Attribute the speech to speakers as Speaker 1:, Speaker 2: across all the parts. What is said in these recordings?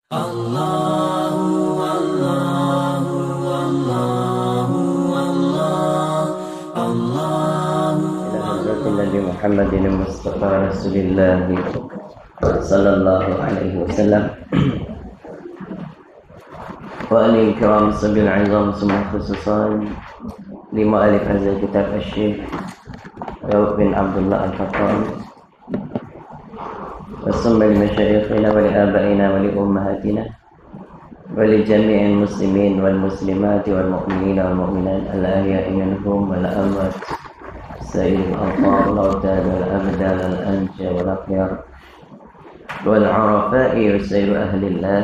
Speaker 1: Allahu Allahu Allahu Allah Allahu
Speaker 2: Ala Nabi Muhammadin Mustafa Rasulillah sallallahu alaihi wasallam wa alihi kiram sabil azam semua khususan lima alif hazal kitab al-Syekh Rauf bin Abdullah Al-Fattan وصم لمشايخنا ولآبائنا ولأمهاتنا ولجميع المسلمين والمسلمات والمؤمنين والمؤمنات الأحياء منهم والأموات سائر الأنصار الأوتاد والأبدال الأنجى والأخيار والعرفاء وسائر أهل الله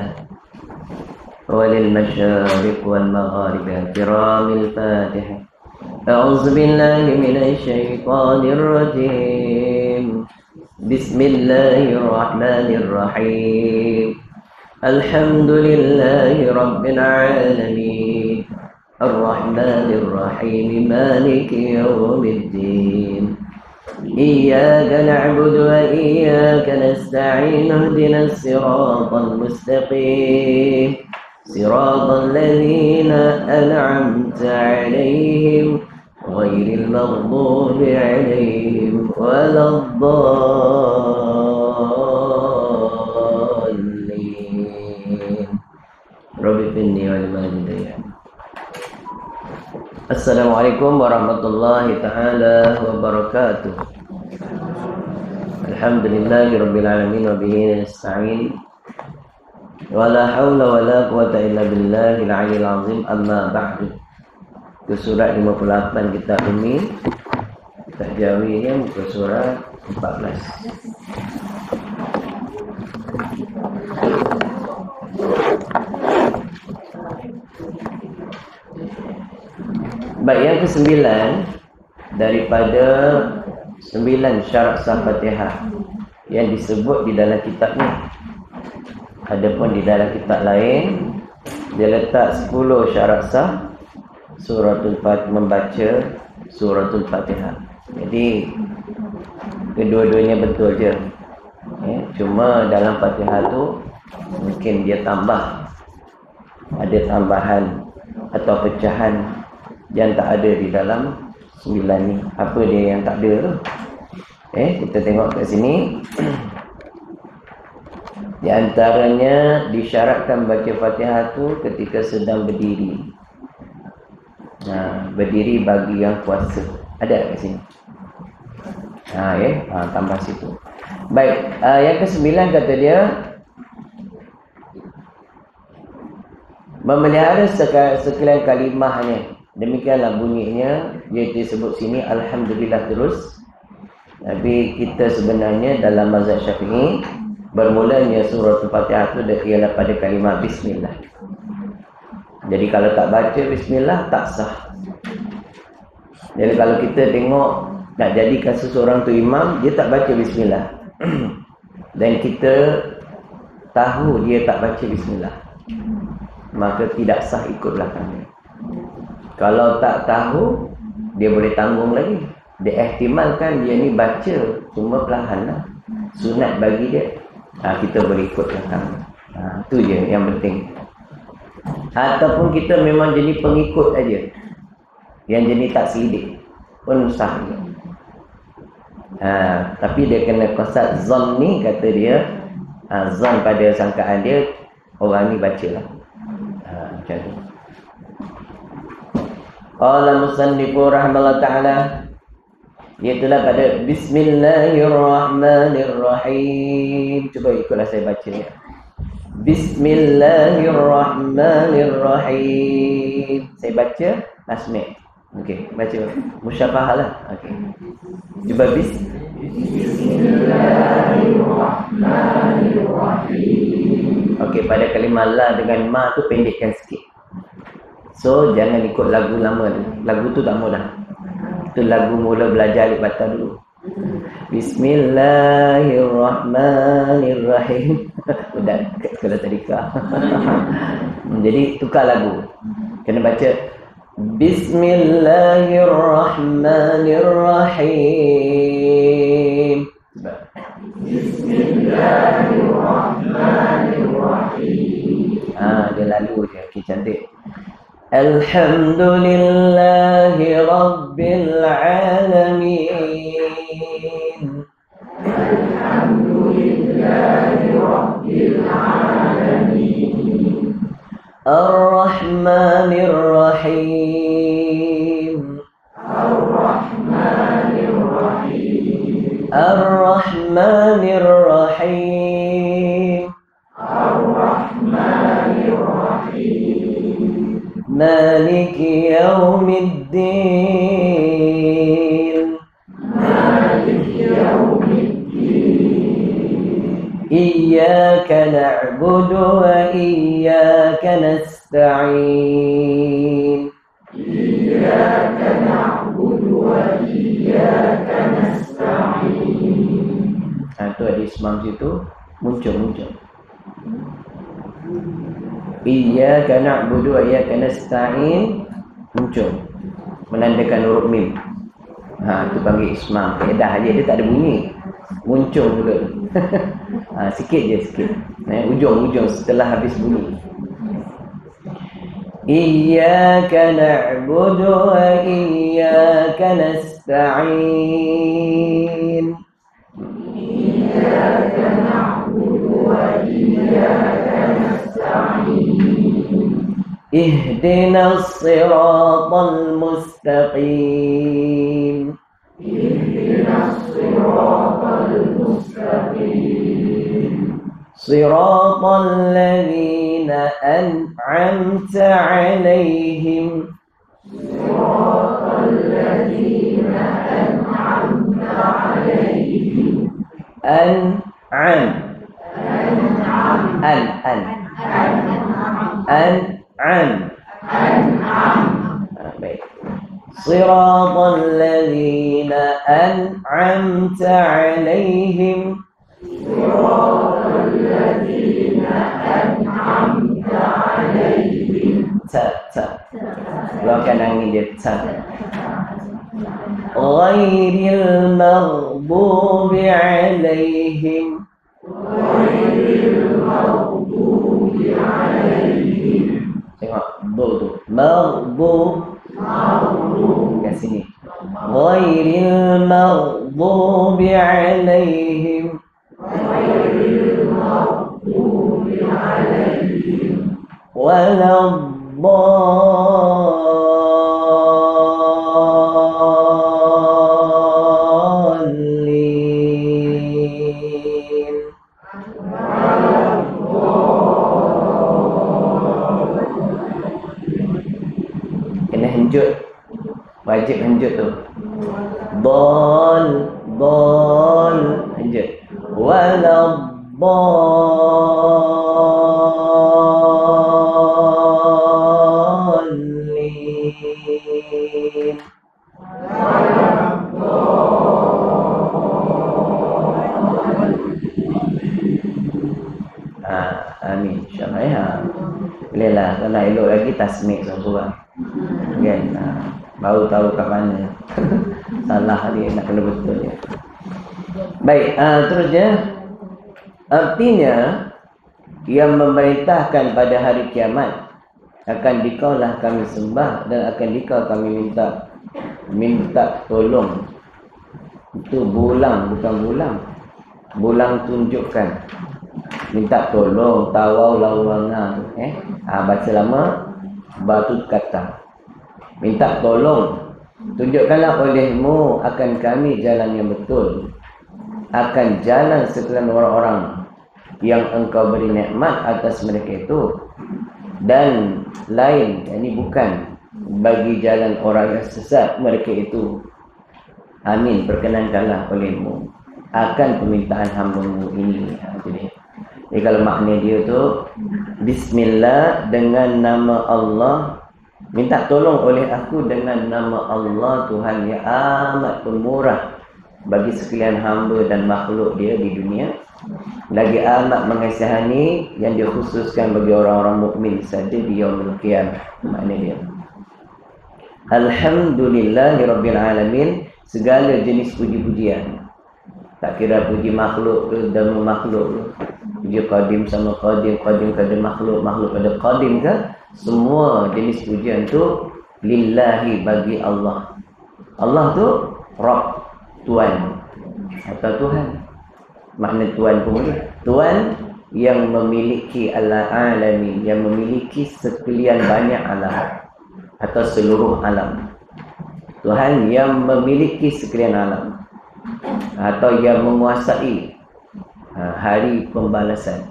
Speaker 2: وللمشارق والمغارب الكرام الفاتحة أعوذ بالله من الشيطان الرجيم بسم الله الرحمن الرحيم الحمد لله رب العالمين الرحمن الرحيم مالك يوم الدين إياك نعبد وإياك نستعين اهدنا الصراط المستقيم صراط الذين أنعمت عليهم غير المغضوب عليهم ولا الضالين رب اغفرني ولوالدي. Assalamualaikum warahmatullahi ta'ala wabarakatuh. Alhamdulillahirabbil alamin wa bihi nasta'in. Wala haula wala quwata illa billahil aliyyil azim. Amma ba'du. Ke surat 58 kitab ini tajawidnya muka surat 14. Baik, yang ke-9 daripada 9 syarat sah Fatihah yang disebut di dalam kitab ni. Adapun di dalam kitab lain dia letak 10 syarat sah suratul Fatihah, membaca suratul Fatihah. Jadi kedua-duanya betul je. Cuma dalam Fatihah tu mungkin dia tambah, ada tambahan atau pecahan yang tak ada di dalam 9 ni. Apa dia yang tak ada tu? Kita tengok kat sini. Di antaranya disyaratkan baca Fatihah tu ketika sedang berdiri. Berdiri bagi yang puasa. Ada kat sini. Tambah situ. Baik, yang ke-9 kata dia memelihara sekalian kalimahnya. Demikianlah bunyinya. Dia disebut sini alhamdulillah terus. Tapi kita sebenarnya dalam mazhab Syafi'i bermulanya surah Al-Fatihah itu ialah pada kalimah bismillah. Jadi kalau tak baca bismillah tak sah. Jadi kalau kita tengok nak jadikan seseorang tu imam, dia tak baca bismillah dan kita tahu dia tak baca bismillah, maka tidak sah ikut belakangnya. Kalau tak tahu, dia boleh tanggung lagi. Dia ihtimalkan dia ni baca cuma perlahan lah, sunat bagi dia. Kita boleh ikut belakang. Itu je yang penting. Ataupun kita memang jadi pengikut aja, yang jenis tak selidik pun sah. Tapi dia kena qasad zon ni, kata dia zon pada sangkaan dia orang ni bacalah. Macam tu. Qala musannifu rahimahullah ta'ala, iaitulah pada bismillahirrahmanirrahim. Cuba ikutlah saya baca ya. Bismillahirrahmanirrahim. Saya baca Asmi'. Okey, baca musyafahah lah. Okey. Cuba Bismillahirrahmanirrahim. Okey, pada kalimah la dengan ma tu pendekkan sikit. So jangan ikut lagu lama tu. Lagu tu tak mudah. Itu lagu mula belajar alif bata dulu. Bismillahirrahmanirrahim. Udah sekolah tadika. Jadi tukar lagu. Kena baca Bismillahirrahmanirrahim. Bismillahirrahmanirrahim. lalu je. Okey, cantik. Alhamdulillahi Rabbil Alamin. Alhamdulillahi Rabbil Alamin. Ar-Rahmanir Rahim. Ar-Rahmanir Rahim. Ar-Rahmanir Rahim. Ar-Rahmanir Rahim. Maliki Yawmiddin. Maliki Yawmiddin. Iyyaka na'budu wa iyyaka nasta'in. Iyyaka na'budu wa iyyaka nasta'in. Itu ada ismam situ muncul. Iyyaka na'budu wa iyyaka nasta'in muncul, menandakan huruf mim. Itu panggil ismam. Kaedah dia tak ada bunyi, muncul juga. Sikit. Ujung setelah habis bunyi. Iyyaka na'budu wa iyyaka nasta'in. Iyyaka na'budu wa iyyaka nasta'in. Ihdinas siratal mustaqim. Ihdinas siratal mustaqim. Siratal ladzina an'amta 'alaihim. Siratal ladzina an'amta 'alaihim. An'am. Baik. Siratal ladzina an'amta 'alaihim. Siratal ladzina an'amta 'alaihim. Keluarkan angin dia. Ghairil maghdubi 'alaihim. Ghairil maghdubi 'alaihim. Tengok do tu. Maghdub. Kat sini. Ghairil maghdubi 'alaihim. Ghairil maghdubi 'alaihim. Waladdallin. Kena henjut. Wajib henjut tu. Dal henjut. Waladdallin. Amin. InsyaAllah ya. Bolehlah. Kalau elok lagi tasmik seorang-seorang. Kan? Baru tahu kat mana. Salah dia nak kena betul dia. Baik, terusnya artinya yang memerintahkan pada hari kiamat akan dikaulah kami sembah dan akan dikau kami minta tolong. Itu bulang, bukan bulang. Bulang tunjukkan. Minta tolong, tawau lawangan. Baca lama, batu kata. Minta tolong. Tunjukkanlah olehmu akan kami jalan yang betul. Akan jalan sekalian orang-orang yang engkau beri nikmat atas mereka itu. Dan lain, ini bukan bagi jalan orang yang sesat mereka itu. Amin, perkenankanlah olehmu akan permintaan hamba-Mu ini. Jadi kalau makna dia tu, Bismillah, dengan nama Allah. Minta tolong oleh aku dengan nama Allah Tuhan yang amat pemurah bagi sekalian hamba dan makhluk dia di dunia. Lagi amat mengasihani yang dia khususkan bagi orang-orang mukmin saja di yaumul qiyamah. Makna dia. Alhamdulillahirabbil alamin. Segala jenis puji-pujian. Tak kira puji makhluk ke, dama makhluk ke. Dia qadim sama qadim, qadim pada makhluk, makhluk pada qadim ke? Semua jenis pujian tu lillahi, bagi Allah. Allah tu Rabb, Tuan atau Tuhan. Makna Tuan pun boleh. Tuan yang memiliki alamin, yang memiliki sekalian banyak alam atau seluruh alam. Tuhan yang memiliki sekalian alam atau yang menguasai hari pembalasan.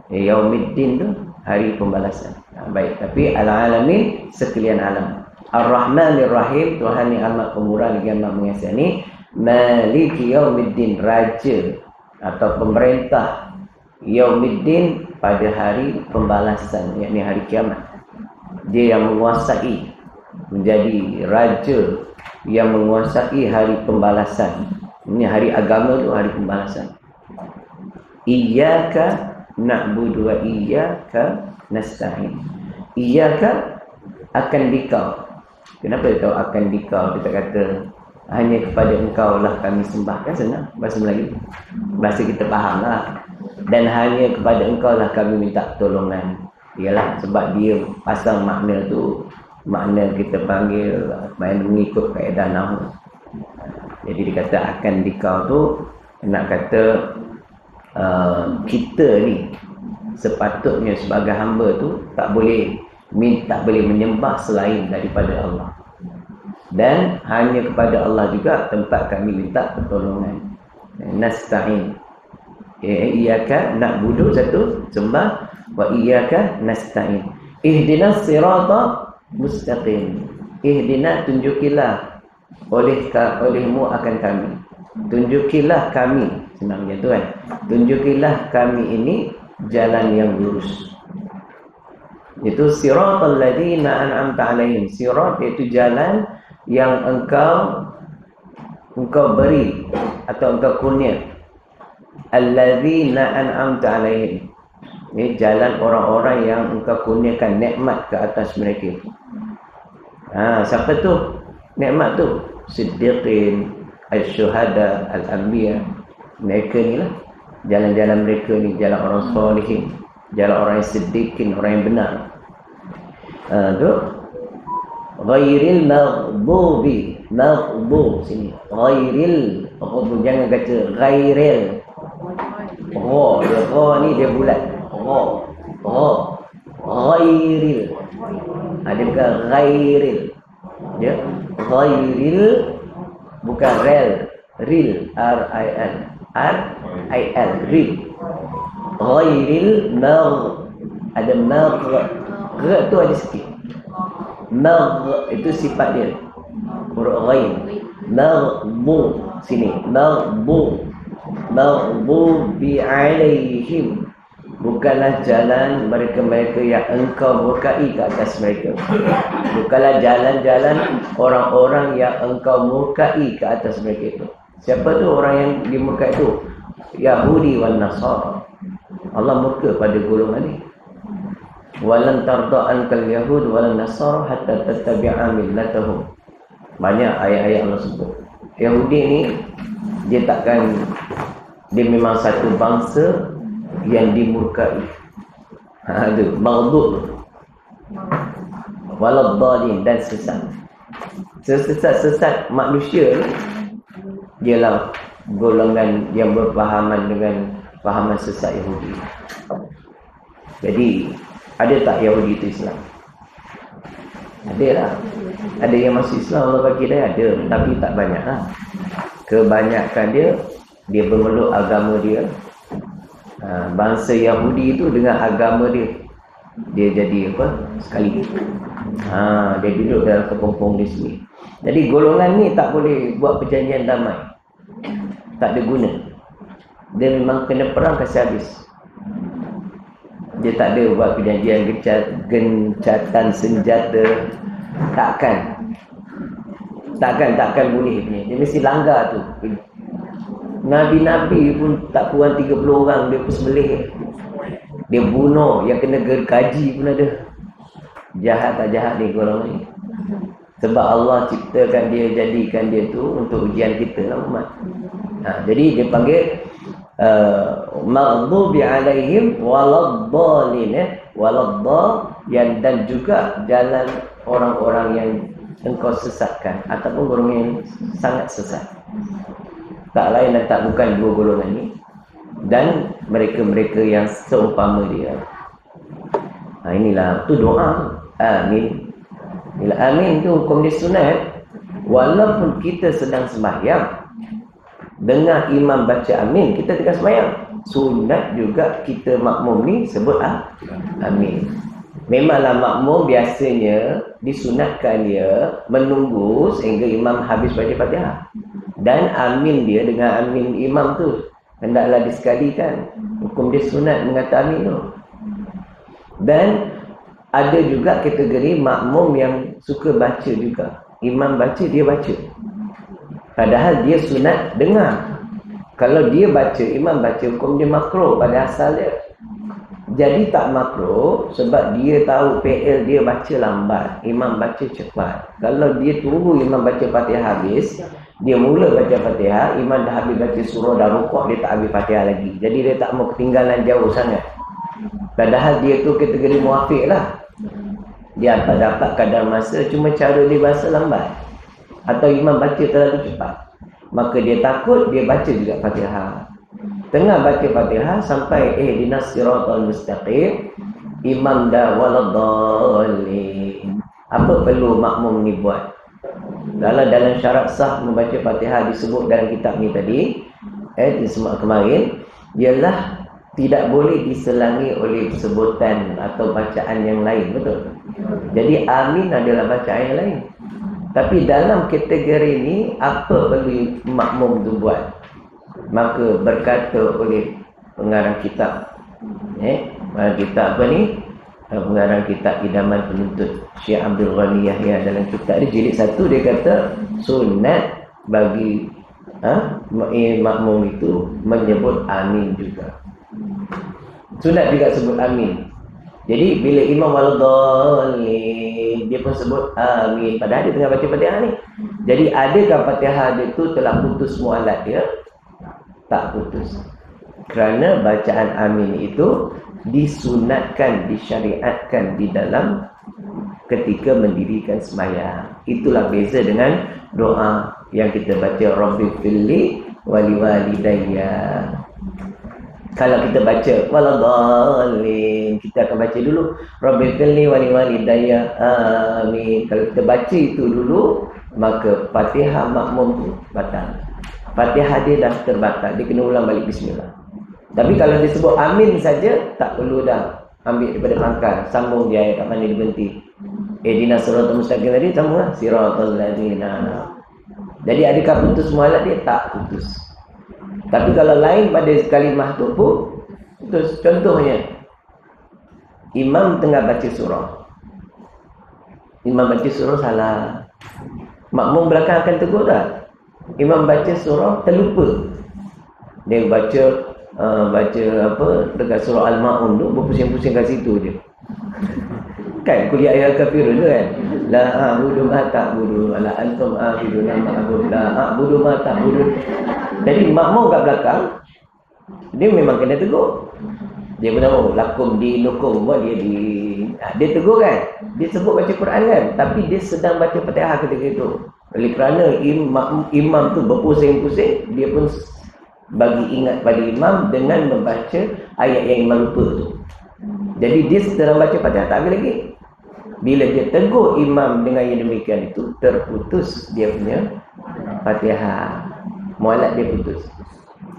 Speaker 2: Yaumiddin tu hari pembalasan. Baik, tapi al-alamin sekalian alam. Ar-Rahmanir Rahim, Tuhan yang amat pemurah lagi amat mengasihani. Maliki Yaumiddin, raja atau pemerintah Yaumiddin pada hari pembalasan, yakni hari kiamat. Dia yang menguasai, menjadi raja yang menguasai hari pembalasan. Ini hari agama tu, hari pembalasan. Iyyaka na'budu wa iyyaka nasta'in. Iyyaka akan dikau. Kenapa dia tahu akan dikau? Dia tak kata hanya kepada engkau lah kami sembah. Kan senang bahasa Melayu. Bahasa kita faham lah. Dan hanya kepada engkau lah kami minta pertolongan. Ialah sebab dia pasang makna tu, makna kita panggil main mengikut kaedah nahwu. Jadi dia kata akan dikau tu nak kata kita ni sepatutnya sebagai hamba tu tak boleh menyembah selain daripada Allah. Dan hanya kepada Allah juga tempat kami minta pertolongan. Nasta'in. Iyyaka na'budu, satu sembah, wa iyyaka nasta'in. Ihdinas sirata mustaqim. Ihdina, tunjukilah olehmu akan kami. Tunjukilah kami, senangnya tu kan. Tunjukilah kami ini jalan yang lurus. Itu siratal ladzina an'amta 'alaihim. Sirat iaitu jalan yang engkau beri atau engkau kurnia. Alladzina an'amta 'alaihim. Ini jalan orang-orang yang engkau kurniakan nikmat ke atas mereka. Siapa tu? Nikmat tu Siddiqin, Al-Syuhada, Al-Anbiya. Mereka ni lah jalan-jalan mereka ni, jalan orang solihin, jalan orang yang siddiqin, orang yang benar. Tu ghairil maghdubi, maghdub sini. Ghairil, jangan kata ghairil. Ni dia bulat. Ghairil. Ada bukan ghairil. Ya, ghairil bukan rel, ril, R-I-L. R-I-L, ril. Ghairil ada magh tu ada sikit. Magh itu sifat dia. Huruf ghain. Maghbu sini. Maghdubi alaihim. Bukanlah jalan mereka-mereka yang engkau murkai ke atas mereka. Bukanlah jalan-jalan orang-orang yang engkau murkai ke atas mereka itu. Siapa tu orang yang dimurkai itu? Yahudi wal Nasara. Allah murka pada golongan ni. Walan tarda ankal yahud wal nasara hatta tattabi'a millatahum. Banyak ayat-ayat Allah sebut. Yahudi ni dia memang satu bangsa yang dimurkai. Tu maghdub. Waladhdallin, dan sesat. Sesat manusia ni ialah golongan yang berpahaman dengan pahaman sesat Yahudi. Jadi ada tak Yahudi itu Islam? Ada lah. Ada yang masuk Islam Allah bagi dia, ada. Tapi tak banyak lah. Kebanyakan dia bermeluk agama dia. Bangsa Yahudi itu dengan agama dia jadi apa? Sekali. Dia duduk dalam kepompong dia sendiri. Jadi golongan ni tak boleh buat perjanjian damai. Tak ada guna. Dia memang kena perang kasih habis. Dia tak ada buat perjanjian gencatan senjata. Takkan boleh punya. Dia mesti langgar tu. Nabi-Nabi pun tak kurang 30 orang dia persembelih. Dia bunuh, yang kena gaji pun ada. Jahat tak jahat ni golongan ni. Sebab Allah ciptakan dia, jadikan dia tu untuk ujian kita lah umat. Jadi dia panggil maghdubi alaihim waladdallin, yang dan juga jalan orang-orang yang engkau sesatkan ataupun orang yang sangat sesat. Tak lain dan tak bukan dua golongan ini, dan mereka-mereka yang seumpama dia. Inilah tu doa amin. Inilah amin tu hukum dia sunat. Walaupun kita sedang sembahyang, dengar imam baca amin, kita tengah sembahyang, sunat juga kita makmum ni sebut amin. Memanglah makmum biasanya disunatkan dia menunggu sehingga imam habis baca Fatihah. Dan amin dia dengan amin imam tu hendaklah disekalikan. Hukum dia sunat mengata amin tu. Dan ada juga kategori makmum yang suka baca juga. Imam baca, dia baca. Padahal dia sunat dengar. Kalau dia baca, imam baca, hukum dia makruh pada asalnya. Jadi tak makruh sebab dia tahu PL dia baca lambat, imam baca cepat. Kalau dia tunggu imam baca Fatihah habis, dia mula baca Fatihah, imam dah habis baca surah, dah rukuk, dia tak habis Fatihah lagi. Jadi dia tak mau ketinggalan jauh sangat. Padahal dia tu kategori muafiq lah. Dia dapat kadar masa, cuma cara dia bahasa lambat. Atau imam baca terlalu cepat. Maka dia takut, dia baca juga Fatihah. Tengah baca Fatihah sampai ihdinas siratal mustaqim, imam dah waladdallin. Apa perlu makmum ni buat? Dalam syarat sah membaca Fatihah disebut dalam kitab ni tadi, disebut kemarin, ialah tidak boleh diselangi oleh sebutan atau bacaan yang lain, betul? Jadi amin adalah bacaan yang lain. Tapi dalam kategori ni, apa perlu makmum tu buat? Maka berkata oleh pengarang kitab, pengarang kitab apa ni? Pengarang kitab Idaman Penuntut, Syekh Abdul Ghani Yahya, dalam kitab dia jilid 1, dia kata sunat bagi makmum itu menyebut amin juga. Sunat juga sebut amin. Jadi bila imam waladdallin, dia pun sebut amin, padahal dia tengah baca Fatihah ni. Jadi adakah Fatihah dia tu telah putus mualat dia? Tak putus. Kerana bacaan amin itu disunatkan, disyariatkan di dalam ketika mendirikan sembahyang. Itulah beza dengan doa yang kita baca Rabbi firli wali walidayya. Kalau kita baca waladdallin, kita akan baca dulu Rabbi firli wali walidayya amin. Kalau kita baca itu dulu, maka Fatihah makmum tu batal. Fatihah dia dah terbatal, dia kena ulang balik bismillah. Tapi kalau disebut amin saja, tak perlu dah ambil daripada pangkal, sambung dia ayat kat mana dia berhenti. Ihdinas siratal mustaqim tadi sambunglah siratal ladzina. Jadi adakah putus mualat dia? Tak putus. Tapi kalau lain pada kalimah tu pun putus. Contohnya, imam tengah baca surah. Imam baca surah salah, makmum belakang akan tegur tak? Imam baca surah terlupa. Dia baca apa dekat surah Al-Maun tu, berpusing-pusing kat situ je. Kan kuliah ayat kafirun tu kan. La a'budu ma ta'budu la antum a'buduna ma a'budu la a'budu ma ta'budu. Jadi makmum kat belakang dia memang kena tegur. Dia pun tahu lakum dinukum, buat dia tegur kan. Dia sebut baca Quran kan, tapi dia sedang baca Fatihah ketika itu. Oleh kerana imam tu berpusing-pusing, dia pun bagi ingat pada imam dengan membaca ayat yang imam lupa tu. Jadi dia sedang baca Fatihah tak habis lagi. Bila dia tegur imam dengan yang demikian itu, terputus dia punya Fatihah. Mualat dia putus.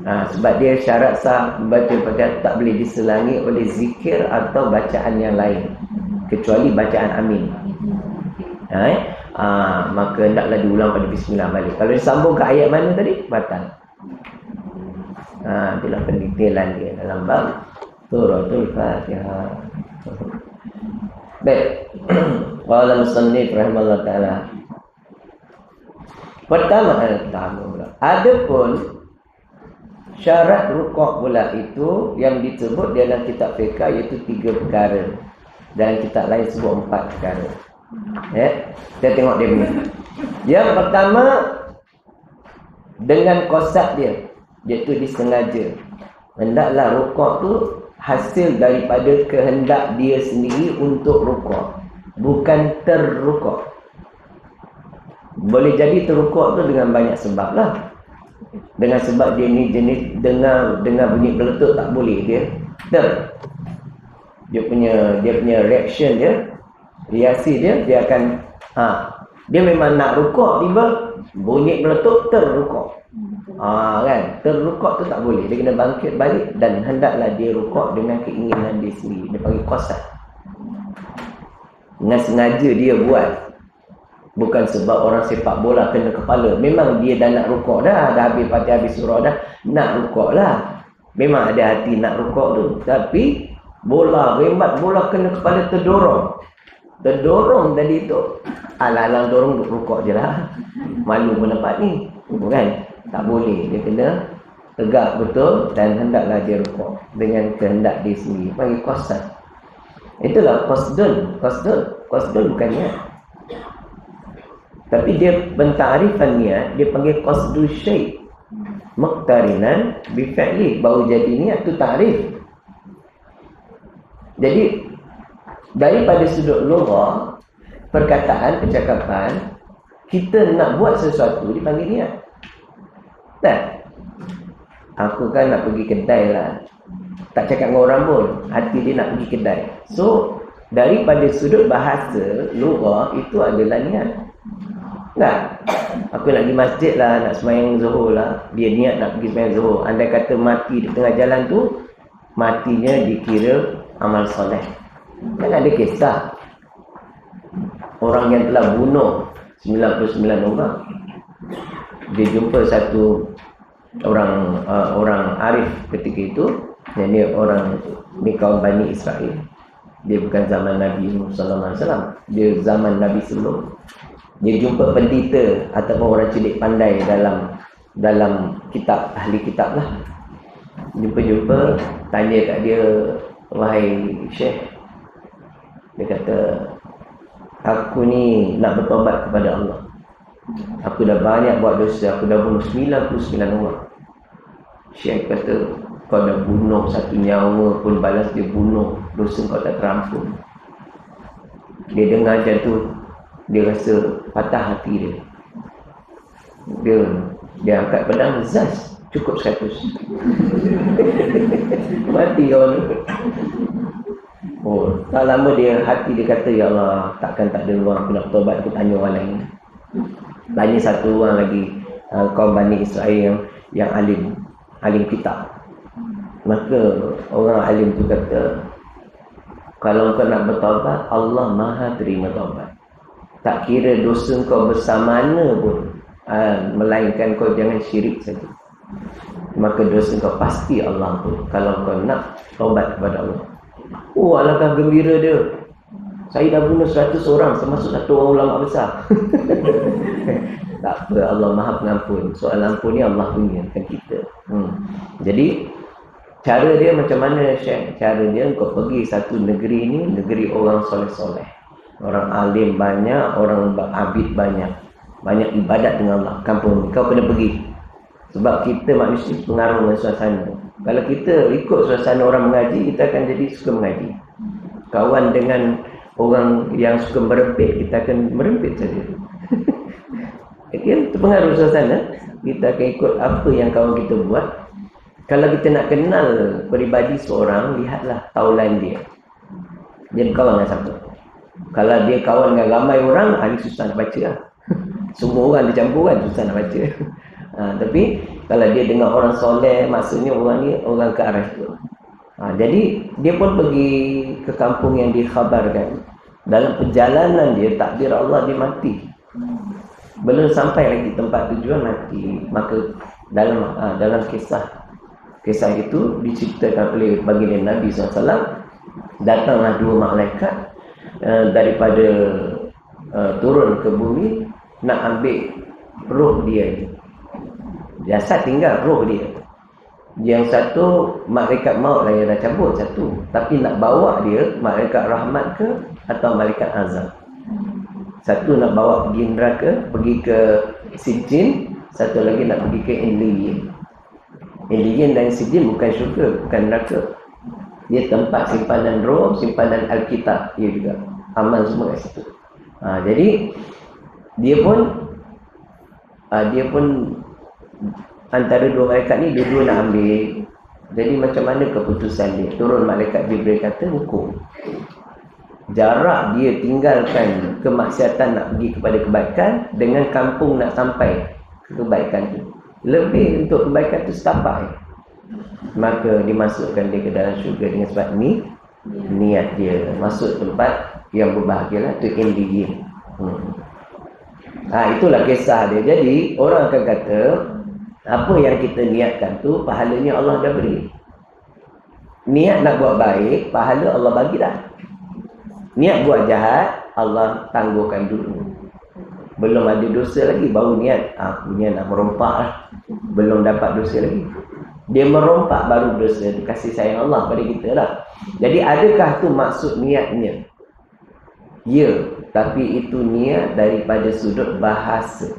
Speaker 2: Sebab dia syarat sah membaca Fatihah tak boleh diselangi oleh zikir atau bacaan yang lain, kecuali bacaan amin. Maka hendaklah diulang pada bismillah balik. Kalau disambung ke ayat mana tadi, batal. Itulah pendetailan dia dalam bab suratul Fatihah. Baik. Qala musannif rahimahullah taala. Pertama pula. Adapun syarat rukuk pula itu yang disebut dalam kitab fiqh iaitu 3 perkara. Dalam kitab lain sebut 4 perkara. Kita tengok dia punya. Yang pertama dengan kosak dia, iaitu disengaja. Hendaklah rukuk tu hasil daripada kehendak dia sendiri untuk rukuk, bukan terrukuk. Boleh jadi terrukuk tu dengan banyak sebab lah. Dengan sebab dia ni jenis dengar bunyi geletuk tak boleh, dia punya reaction dia, reaksi dia akan dia memang nak rukuk, tiba bunyi geletuk terrukuk. Kan, terrukuk tu tak boleh. Dia kena bangkit balik dan hendaklah dia rukuk dengan keinginan dia sendiri. Dia panggil qasad. Dengan sengaja dia buat. Bukan sebab orang sepak bola kena kepala. Memang dia dah nak rukuk dah habis Fatihah, habis surah dah, nak rukuk lah. Memang ada hati nak rukuk tu. Tapi bola, rembat bola kena kepala, terdorong tadi tu. Alang-alang dorong rukuk je lah. Malu pun nampak ni, kan? Tak boleh. Dia kena tegak betul dan hendaklah dia rukuk dengan kehendak dia sendiri. Panggil qasad. Itulah qasdun. Qasdun bukan niat. Tapi dia pentarifan niat, dia panggil qasdu syai' muqtarinan bi fi'li, baru jadi niat tu tarif. Jadi daripada sudut lughah, perkataan, percakapan, kita nak buat sesuatu dipanggil niat. Tak? Aku kan nak pergi kedai lah, tak cakap dengan orang pun, hati dia nak pergi kedai. So daripada sudut bahasa lughah, itu adalah niat. Tak? Aku nak pergi masjid lah, nak sembahyang zuhur lah, dia niat nak pergi sembahyang zuhur. Andai kata mati di tengah jalan tu, matinya dikira amal soleh. Kan ada kisah orang yang telah bunuh 99 orang. Dia jumpa satu orang arif ketika itu, yang dia orang ni kaum Bani Israel. Dia bukan zaman Nabi sallallahu alaihi wasallam, dia zaman Nabi sebelum. Dia jumpa pendeta ataupun orang cilik pandai dalam kitab, ahli kitab lah. Jumpa, tanya kat dia, wahai Syekh, dia kata, aku ni nak bertobat kepada Allah. Aku dah banyak buat dosa, aku dah bunuh 99 orang. Syekh kata, kau dah bunuh satu nyawa pun balas dia bunuh, dosa kau tak terampun. Dia dengar macam tu, dia rasa patah hati dia. Dia angkat pedang, zaz, cukup 100. Mati kawan tu. Tak lama hati dia kata, ya Allah, takkan tak ada orang aku nak bertobat, aku tanya orang lain. Tanya satu orang lagi, kaum Bani Israel yang alim kitab. Maka orang alim tu kata, kalau kau nak bertobat, Allah Maha terima taubat. Tak kira dosa kau besar mana pun, melainkan kau jangan syirik saja. Maka dosa kau pasti Allah ampun, kalau kau nak taubat kepada Allah. Alangkah gembira dia. Saya dah bunuh 100 orang, termasuk satu orang ulama besar. Tak apa, Allah Maha Pengampun. Soal ampun ni Allah punya, bukan kita. Jadi cara dia macam mana, Syekh? Cara dia, kau pergi satu negeri ni, negeri orang soleh-soleh, orang alim banyak, orang abid banyak ibadat dengan Allah. Kampung ni kau kena pergi. Sebab kita manusia pengaruh dengan suasana. Kalau kita ikut suasana orang mengaji, kita akan jadi suka mengaji. Kawan dengan orang yang suka merempit, kita akan merempit saja. Itu pengaruh suasana. Kita akan ikut apa yang kawan kita buat. Kalau kita nak kenal peribadi seorang, lihatlah taulan dia. Dia berkawan dengan siapa. Kalau dia kawan dengan ramai orang, ini susah nak baca lah. Semua orang dicampur kan, susah nak baca. Tapi kalau dia dengar orang soleh, maksudnya orang ni orang ke arah itu. Jadi dia pun pergi ke kampung yang dikhabarkan. Dalam perjalanan dia, takdir Allah, dia mati. Belum sampai lagi tempat tujuan, mati. Maka dalam kisah itu diceritakan oleh baginda Nabi SAW, datanglah 2 malaikat daripada turun ke bumi nak ambil roh dia. Jasad tinggal, roh dia. Yang satu malaikat maut lah yang dah cabut satu, tapi nak bawa dia malaikat rahmat ke atau malaikat azab. Satu nak bawa pergi neraka, pergi ke Sijin, satu lagi nak pergi ke Illiyin. Illiyin dan sijin bukan syurga, bukan neraka. Dia tempat simpanan roh, simpanan Alkitab. Dia juga amal semua kat situ. Jadi dia pun antara dua malaikat ni dua-dua nak ambil. Jadi macam mana keputusan dia? Turun malaikat Jibril kata hukum. Jarak dia tinggalkan kemaksiatan nak pergi kepada kebaikan dengan kampung nak sampai ke kebaikan tu, lebih untuk kebaikan tu setapak. Maka dimasukkan dia ke dalam syurga dengan sebab ni niat dia masuk tempat yang berbahagialah tu illiyin. Itulah kisah dia. Jadi orang akan kata apa yang kita niatkan tu pahalanya Allah dah beri. Niat nak buat baik, pahala Allah bagi dah. Niat buat jahat, Allah tangguhkan dulu. Belum ada dosa lagi, baru niat. Punya nak merompak lah. Belum dapat dosa lagi. Dia merompak baru dosa. Dia kasih sayang Allah pada kita lah. Jadi adakah tu maksud niatnya? Ya, tapi itu niat daripada sudut bahasa,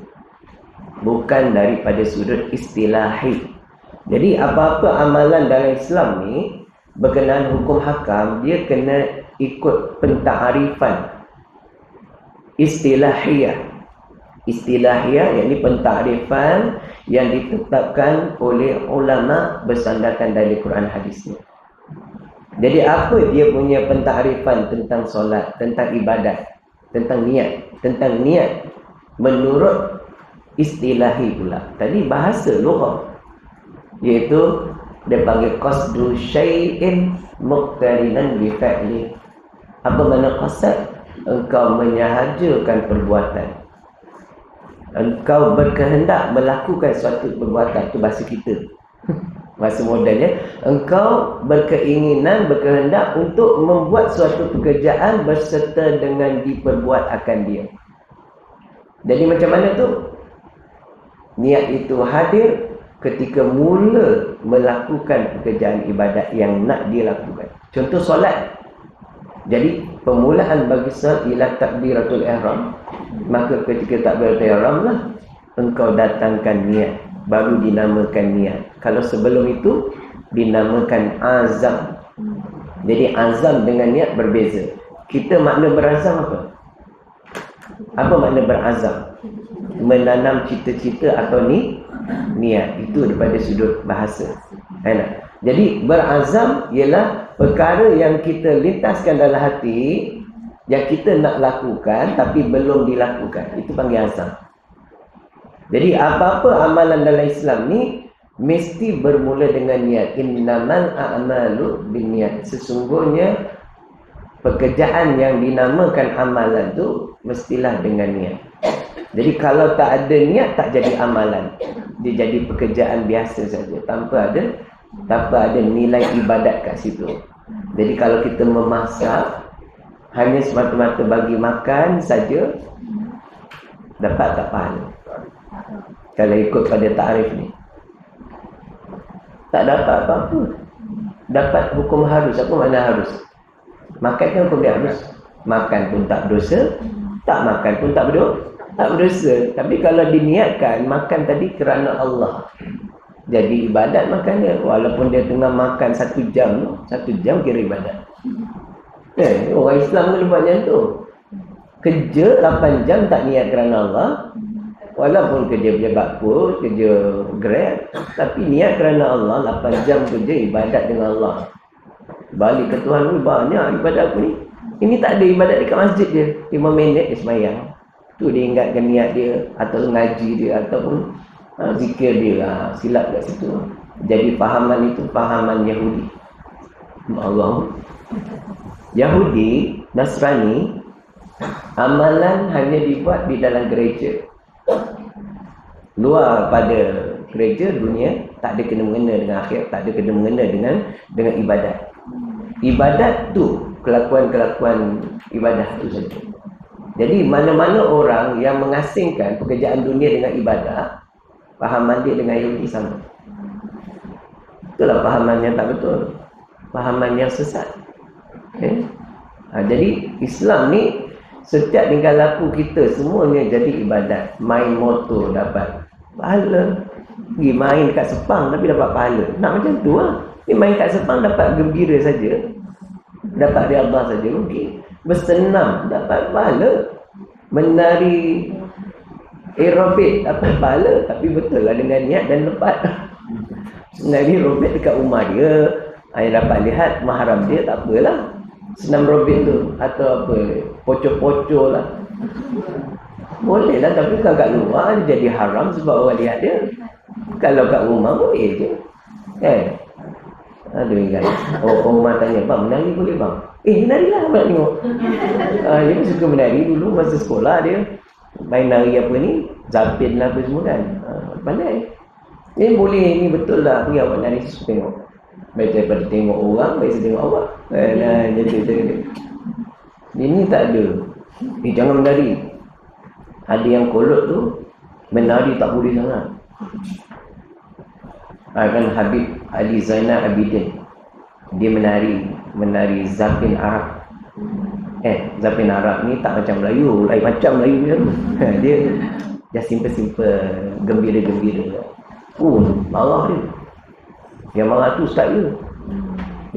Speaker 2: bukan daripada sudut istilahi. Jadi apa-apa amalan dalam Islam ni berkenaan hukum hakam, dia kena ikut pentarifan istilahiyah. Istilahiyah yakni pentarifan yang ditetapkan oleh ulama bersandarkan dari Quran hadisnya. Jadi apa dia punya pentarifan tentang solat, tentang ibadat, tentang niat, menurut istilahi pula. Tadi bahasa lughah, iaitu dia panggil qasdu syai'in muqtarinan bi fa'li. Apa makna qasad? Engkau menyahajakan perbuatan. Engkau berkehendak melakukan suatu perbuatan. Itu bahasa kita. Bahasa modelnya, engkau berkeinginan, berkehendak untuk membuat suatu pekerjaan berserta dengan diperbuat akan dia. Jadi macam mana tu? Niat itu hadir ketika mula melakukan pekerjaan ibadat yang nak dia lakukan. Contoh solat. Jadi permulaan bagi solat ialah takbiratul ihram. Maka ketika takbiratul ihram lah engkau datangkan niat, baru dinamakan niat. Kalau sebelum itu dinamakan azam. Jadi azam dengan niat berbeza. Kita makna berazam apa? Apa makna berazam? Menanam cita-cita atau niat. Itu daripada sudut bahasa. Jadi berazam ialah perkara yang kita lintaskan dalam hati, yang kita nak lakukan tapi belum dilakukan. Itu panggil azam. Jadi apa-apa amalan dalam Islam ni mesti bermula dengan niat. Innamal a'malu binniyat. Sesungguhnya pekerjaan yang dinamakan amalan tu mestilah dengan niat. Jadi kalau tak ada niat, tak jadi amalan. Dia jadi pekerjaan biasa saja, tanpa ada nilai ibadat kat situ. Jadi kalau kita memasak hanya semata-mata bagi makan saja, dapat tak pahala? Kalau ikut pada takrif ni, tak dapat apa-apa. Dapat hukum harus. Apa makna harus? Makan kan hukum dia harus. Makan pun tak berdosa, tak makan pun tak berdosa. Tapi kalau diniatkan makan tadi kerana Allah, jadi ibadat makannya. Walaupun dia tengah makan 1 jam, 1 jam kira ibadat. Orang Islam boleh buat macam tu. Kerja 8 jam tak niat kerana Allah. Walaupun kerja pejabat pun, kerja Grab, tapi niat kerana Allah. 8 jam kerja ibadat dengan Allah. Balik ke Tuhan, banyak ibadat aku ni. Ini tak ada ibadat dekat masjid dia. 5 minit dia semayang. Tu dia ingatkan niat dia, atau ngaji dia, ataupun zikir dia. Silap kat situ. Jadi fahaman itu fahaman Yahudi. Allah. Yahudi, Nasrani, amalan hanya dibuat di dalam gereja. Luar pada gereja, dunia, tak ada kena-mengena dengan akhir, tak ada kena-mengena dengan ibadat. Ibadat tu, kelakuan-kelakuan ibadah tu saja. Jadi mana-mana orang yang mengasingkan pekerjaan dunia dengan ibadah, fahaman dia dengan Yahudi sama. Itulah fahaman yang tak betul, fahaman yang sesat. Jadi Islam ni setiap tingkah laku kita semuanya jadi ibadat. Main motor dapat pahala. Pergi main kat Sepang tapi dapat pahala. Nak macam tu lah. Ni main kat Sepang dapat gembira saja. Dapat riadah saja. Rugi. Bersenam dapat pahala. Menari aerobik dapat pahala. Tapi betul lah dengan niat dan lepas. Menari aerobik dekat rumah dia. Yang dapat lihat mahram dia tak apalah. Senam aerobik tu. Atau apa. Pocok-pocok lah. Boleh lah. Tapi kalau kat luar dia jadi haram sebab orang lihat dia. Kalau kat rumah boleh je. Kan? Aduh kan. Orang rumah tanya, bang menari boleh bang? Menari lah abang tengok. Dia pun suka menari dulu masa sekolah dia. Main nari apa ni? Zapin lah apa semua kan. Pandai. Boleh ni betul lah. Pergi awak nari susu tengok. Baik daripada tengok orang, baik saya tengok awak. Ini tak ada. Jangan menari. Ada yang kolot tu menari tak boleh sangat. Kan Habib Ali Zainal Abidin, dia menari Zapin Arab. Zapin Arab ni tak macam Melayu, lain macam Melayu dia tu. Dia just simple-simple, gembira-gembira. Marah dia. Yang marah tu ustaz dia.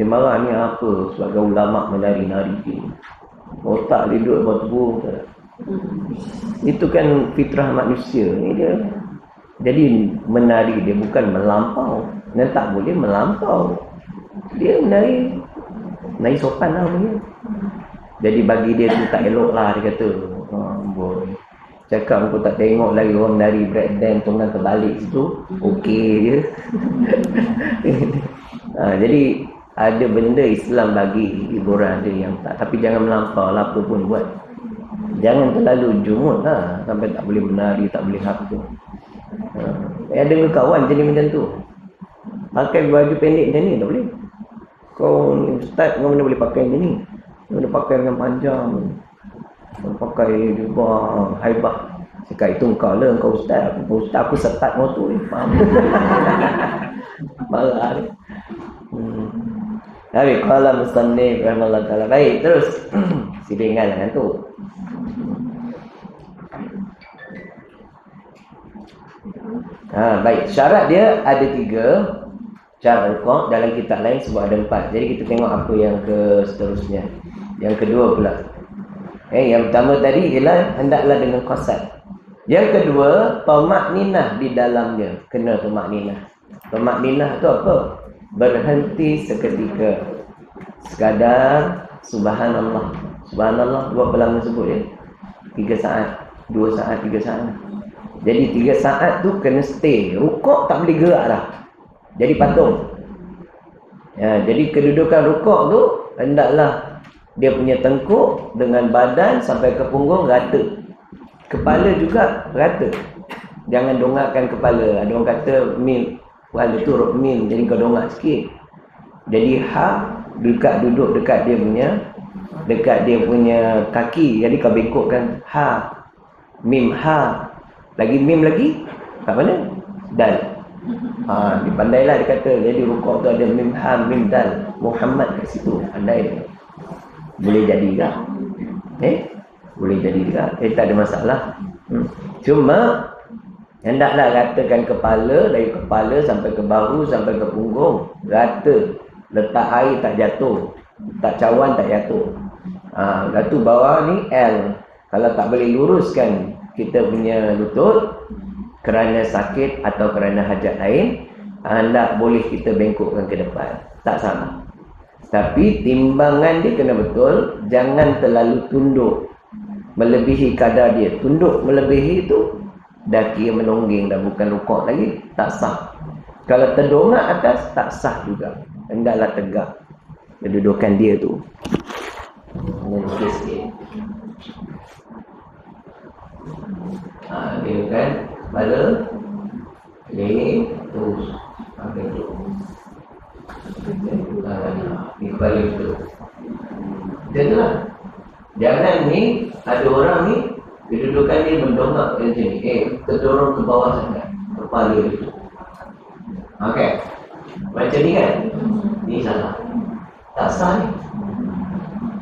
Speaker 2: Dia marah ni apa? Sebagai ulama menari-nari ni. Otak dia duduk batu. Itu kan fitrah manusia ni dia. Jadi menari dia bukan melampau. Dan tak boleh melampau. Dia menari sopan lah namanya. Jadi bagi dia tu tak elok lah dia kata. Boy. Cakap aku tak tengok lagi orang menari break dance tunggang terbalik situ. Okey je. Jadi ada benda Islam bagi hiburan dia yang tak. Tapi jangan melampau lah apa pun buat. Jangan terlalu jumut lah. Sampai tak boleh menari, tak boleh apa. Ada kawan jadi macam tu. Pakai baju pendek macam ni tak boleh. Kau ustaz kau mana boleh pakai macam ni? Kau boleh pakai yang panjang. Kau pakai juga haibah. Cakap itu kau lah, kau ustaz. Aku setat kau tu. Faham? Marah ni. Tapi kalau musannif rahimahullah ta'ala. Baik, terus siringan dengan tu. Baik, syarat dia ada 3. Syarat rukuk dalam kitab lain sebab ada 4. Jadi kita tengok apa yang ke seterusnya. Yang kedua pula. Yang pertama tadi ialah hendaklah dengan qasad. Yang kedua, tamakninah di dalamnya. Kena tamakninah. Tamakninah tu apa? Berhenti seketika. Sekadar subhanallah. Subhanallah berapa lama sebut ya? 3 saat, 2 saat, 3 saat. Jadi 3 saat tu kena stay. Rukuk tak boleh gerak dah. Jadi patung. Jadi kedudukan rukuk tu hendaklah dia punya tengkuk dengan badan sampai ke punggung rata. Kepala juga rata. Jangan dongakkan kepala. Ada orang kata mil. Kepala tu mil. Jadi kau dongak sikit. Jadi duduk dekat dia punya kaki. Jadi kau bengkokkan mim lagi mim lagi kat mana? Dal. Dipandailah dia kata. Jadi rukuk tu ada mim mim dal. Muhammad kat situ. Pandai. Boleh jadi tak? Boleh jadi juga. Tak ada masalah. Cuma hendaklah ratakan kepala. Dari kepala sampai ke bahu sampai ke punggung. Rata. Letak air tak jatuh. Tak cawan tak jatuh. Lepas tu bawah ni L. Kalau tak boleh luruskan kita punya lutut kerana sakit atau kerana hajat lain, hendak boleh kita bengkokkan ke depan. Tak salah. Tapi timbangan dia kena betul. Jangan terlalu tunduk melebihi kadar dia. Tunduk melebihi itu dah kira menongging, dah bukan rukuk lagi. Tak sah. Kalau terdongak atas, tak sah juga. Hendaklah tegak kedudukan dia tu. Sikit-sikit. Dia kan kepala leher terus sampai tu. Ni kepala tu. Janganlah. Jangan ni ada orang ni kedudukan dia mendongak macam ni. Terdorong ke bawah sangat kepala itu. Okey. Macam ni kan? Ni salah. Tak sah ni.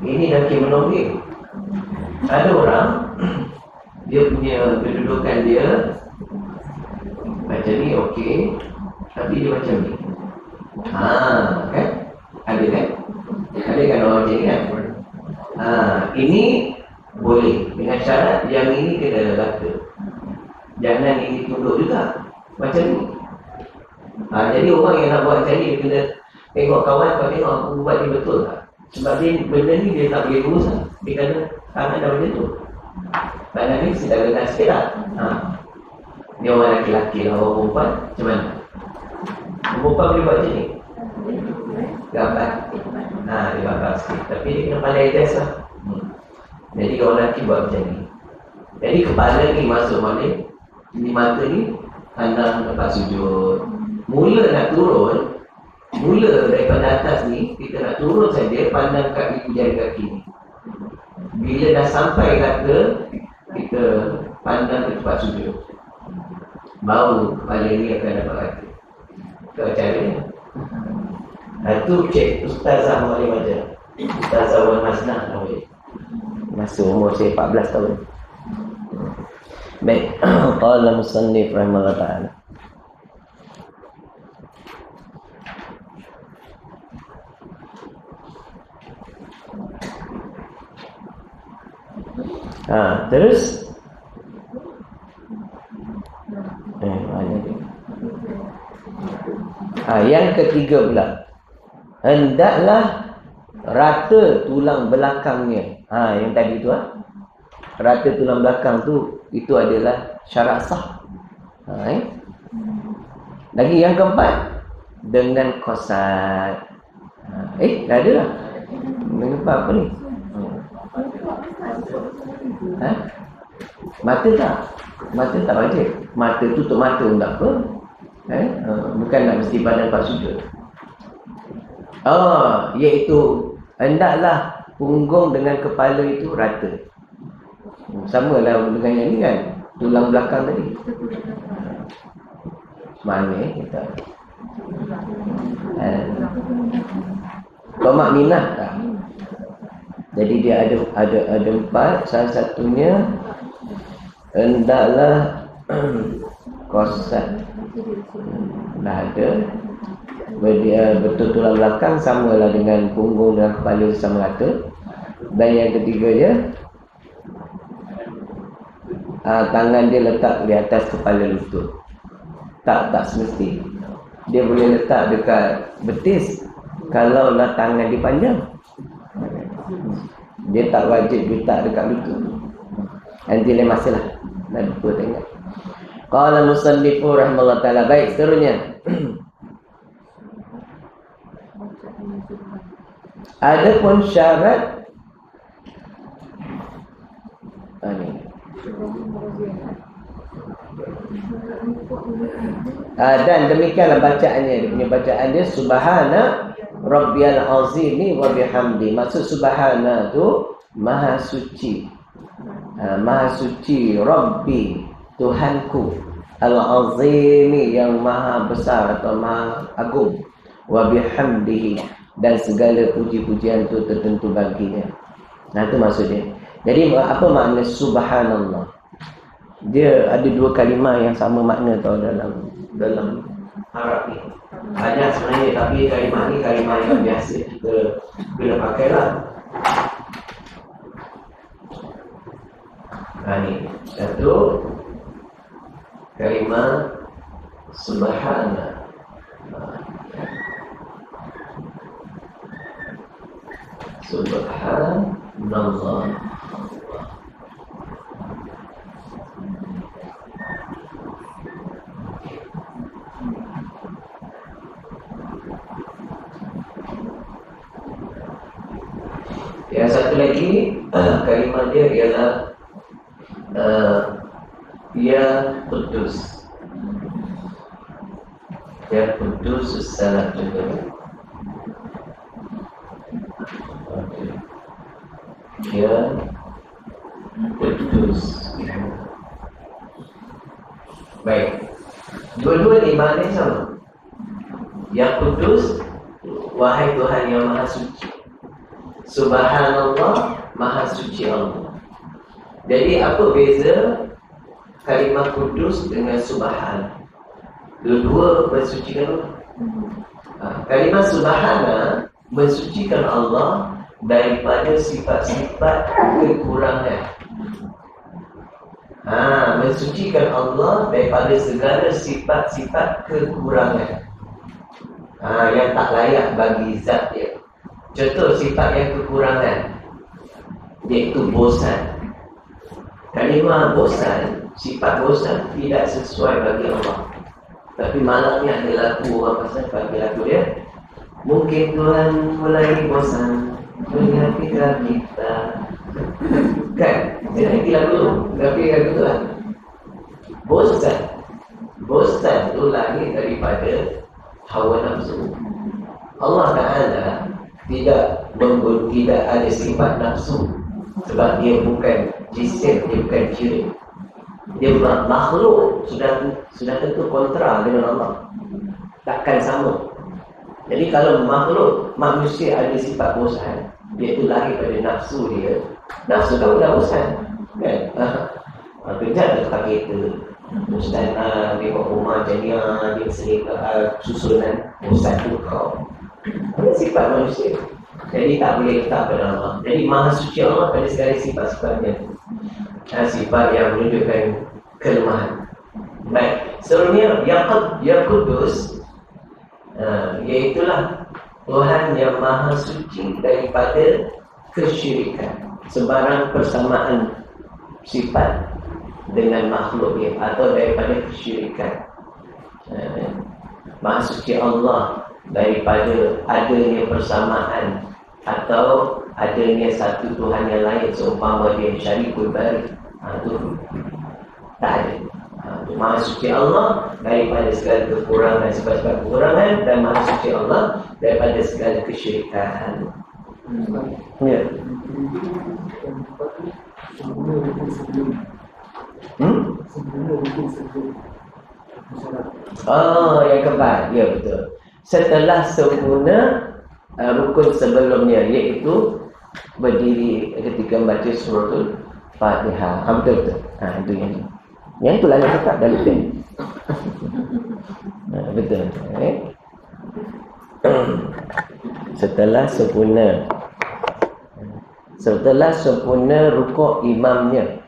Speaker 2: Ini dah kira menongging. Ada orang dia punya kedudukan dia Macam ni okey, tapi dia macam ni. Kan? Ada kan? Ada kan orang macam ni kan? Ini boleh dengan syarat yang ini kena rata. Jangan ini tunduk juga. Macam ni. Jadi orang yang nak buat macam ni, dia kena tengok kawan, kau tengok aku buat ni betul tak? Sebab dia, benda ni dia tak boleh urus lah. Dia kena tangan dah macam tu. Tangan ni sedang kena sikit lah. Ni orang lelaki-lelaki lah, orang perempuan macam mana? Orang perempuan boleh buat macam ni? Gambar. Dia gambar sikit. Tapi dia kena pandai test lah. Jadi orang lelaki buat macam ni. Jadi kepala ni masuk balik. Ini mata ni pandang tempat sujud. Mula nak turun, mula daripada atas ni, kita nak turun saja pandang kaki jari kaki ni. Bila dah sampai kata, kita pandang ke tempat sujud. Baru kepala ni akan dapat kata. Itu caranya. Itu cik Ustazah boleh macam Ustazah Wan Masnah boleh. Masa umur saya 14 tahun. Baik. Qala musannif rahimahullah ta'ala. Terus yang ketiga pula, hendaklah rata tulang belakangnya. Yang tadi tu rata tulang belakang tu, itu adalah syarat sah. Lagi yang keempat, dengan kosat. Dah ada lah. Dengan apa ni? Mata tak? Mata tak wajib. Mata tutup mata pun tak apa. Bukan nak mesti pandang tempat sujud. Iaitu hendaklah punggung dengan kepala itu rata. Sama lah dengan yang ni kan, tulang belakang tadi. Mana kita? Tomak minah tak? Jadi dia ada empat. Salah satunya hendaklah kosat. Dah ada. Betul tulang belakang samalah dengan punggung dan kepala sama rata. Dan yang ketiganya, tangan dia letak di atas kepala lutut. Tak semesti. Dia boleh letak dekat betis kalaulah tangan dia panjang. Dia tak wajib letak dekat lutut. Nanti lain masalah. Dah lupa tengok. Qala musannifu rahimahullah ta'ala. Baik, seterusnya. Adapun syarat dan demikianlah bacaannya. Dia punya bacaan dia subhana rabbiyal azimi wa bihamdi. Maksud subhana tu maha suci. Maha suci Rabbi, Tuhanku, al-azimi yang maha besar atau maha agung, wa bihamdihi, dan segala puji-pujian itu tertentu baginya. Itu maksudnya. Jadi apa makna subhanallah? Dia ada dua kalimah yang sama makna tau dalam Arab ni. Banyak sebenarnya, tapi kalimah ni kalimah yang biasa kita kena pakai lah. Ni satu kalimah subhana. Subhanallah. Yang satu lagi kalimah dia ialah ya Qudus. Ya Qudus salat juga. Ya Qudus. Baik. Dua-dua ni maknanya sama. Ya Qudus, wahai Tuhan yang maha suci. Subhanallah, maha suci Allah. Jadi apa beza kalimah Qudus dengan Subhan? Dua-dua mensucikan Allah. Kalimah subhana mensucikan Allah daripada sifat-sifat kekurangan. Mensucikan Allah daripada segala sifat-sifat kekurangan yang tak layak bagi zat dia. Contoh sifat yang kekurangan, iaitu bosan. Kalimah bosan, sifat bosan tidak sesuai bagi Allah. Tapi malamnya ada lagu orang pasal bagi lagu dia, mungkin Tuhan mulai bosan menghatikan kita. Kan? Dia lagi lagu, tapi lagu tu lah. Bosan tu lahir daripada hawa nafsu. Allah Ta'ala tidak ada sifat nafsu, sebab dia bukan jisim, dia bukan jirim. Dia makhluk, sudah tentu kontra dengan Allah, takkan sama. Jadi kalau manusia ada sifat bosan, iaitu lahir pada nafsu dia. Nafsu kamu dah bosan, kan? Kerja ada tempat kereta, bosan dia buat rumah jadinya, dia sendiri susunan, bosan tu kau. Ada sifat manusia. Jadi tak boleh letak pada Allah. Jadi maha suci Allah pada segala sifat-sifatnya. Sifat yang menunjukkan kelemahan. Baik, seterusnya Ya Qudus, iaitulah Tuhan yang maha suci daripada kesyirikan, sebarang persamaan sifat dengan makhluk dia, atau daripada kesyirikan. Maha suci Allah daripada adanya persamaan atau adanya satu Tuhan yang lain, seumpama dia syarikul bari. Itu tak ada. Maha suci Allah daripada segala kekurangan, sifat-sifat kekurangan, dan maha suci Allah daripada segala kesyirikan. Ya. Yang keempat. Ya, betul. Setelah sempurna rukun sebelumnya, iaitu berdiri ketika membaca suratul Fatihah. Betul. Itu yang itulah yang cakap dah lebih. Betul. Setelah sempurna rukuk imamnya.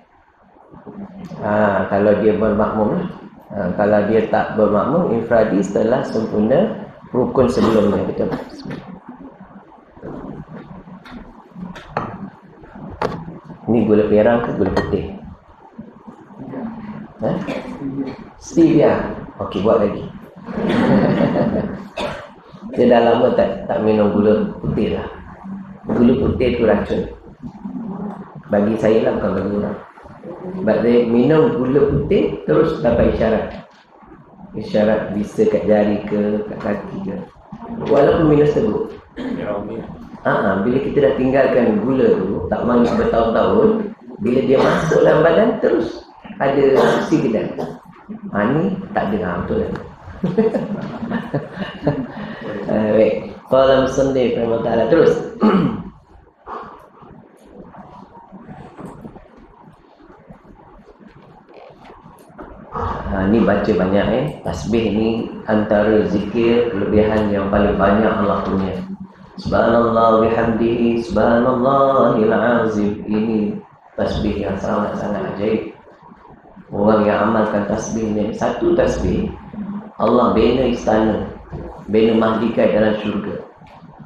Speaker 2: Kalau dia bermakmum, kalau dia tak bermakmum, infradi setelah sempurna rukun sebelumnya. Betul. Ini gula perang ke gula putih? Stevia. Okey, buat lagi. Dia dah lama tak minum gula putih lah. Gula putih tu racun. Bagi saya lah, bukan bagi orang. Sebab dia minum gula putih terus dapat isyarat bisa kat jari ke, kat kaki ke, walaupun minum serbuk. Bila kita dah tinggalkan gula tu, tak makan bertahun-tahun, bila dia masuk dalam badan terus ada sigidan. Ni tak ada. Betul kan? Baik. Qala musannif rahimahullah ta'ala, terus. Ni baca banyak tasbih ni antara zikir kelebihan yang paling banyak Allah punya. Subhanallah bihamdihi subhanallahil azim. Ini tasbih yang sangat-sangat ajaib. Orang yang amalkan tasbih ni, satu tasbih Allah bina istana, bina mahdikai dalam syurga.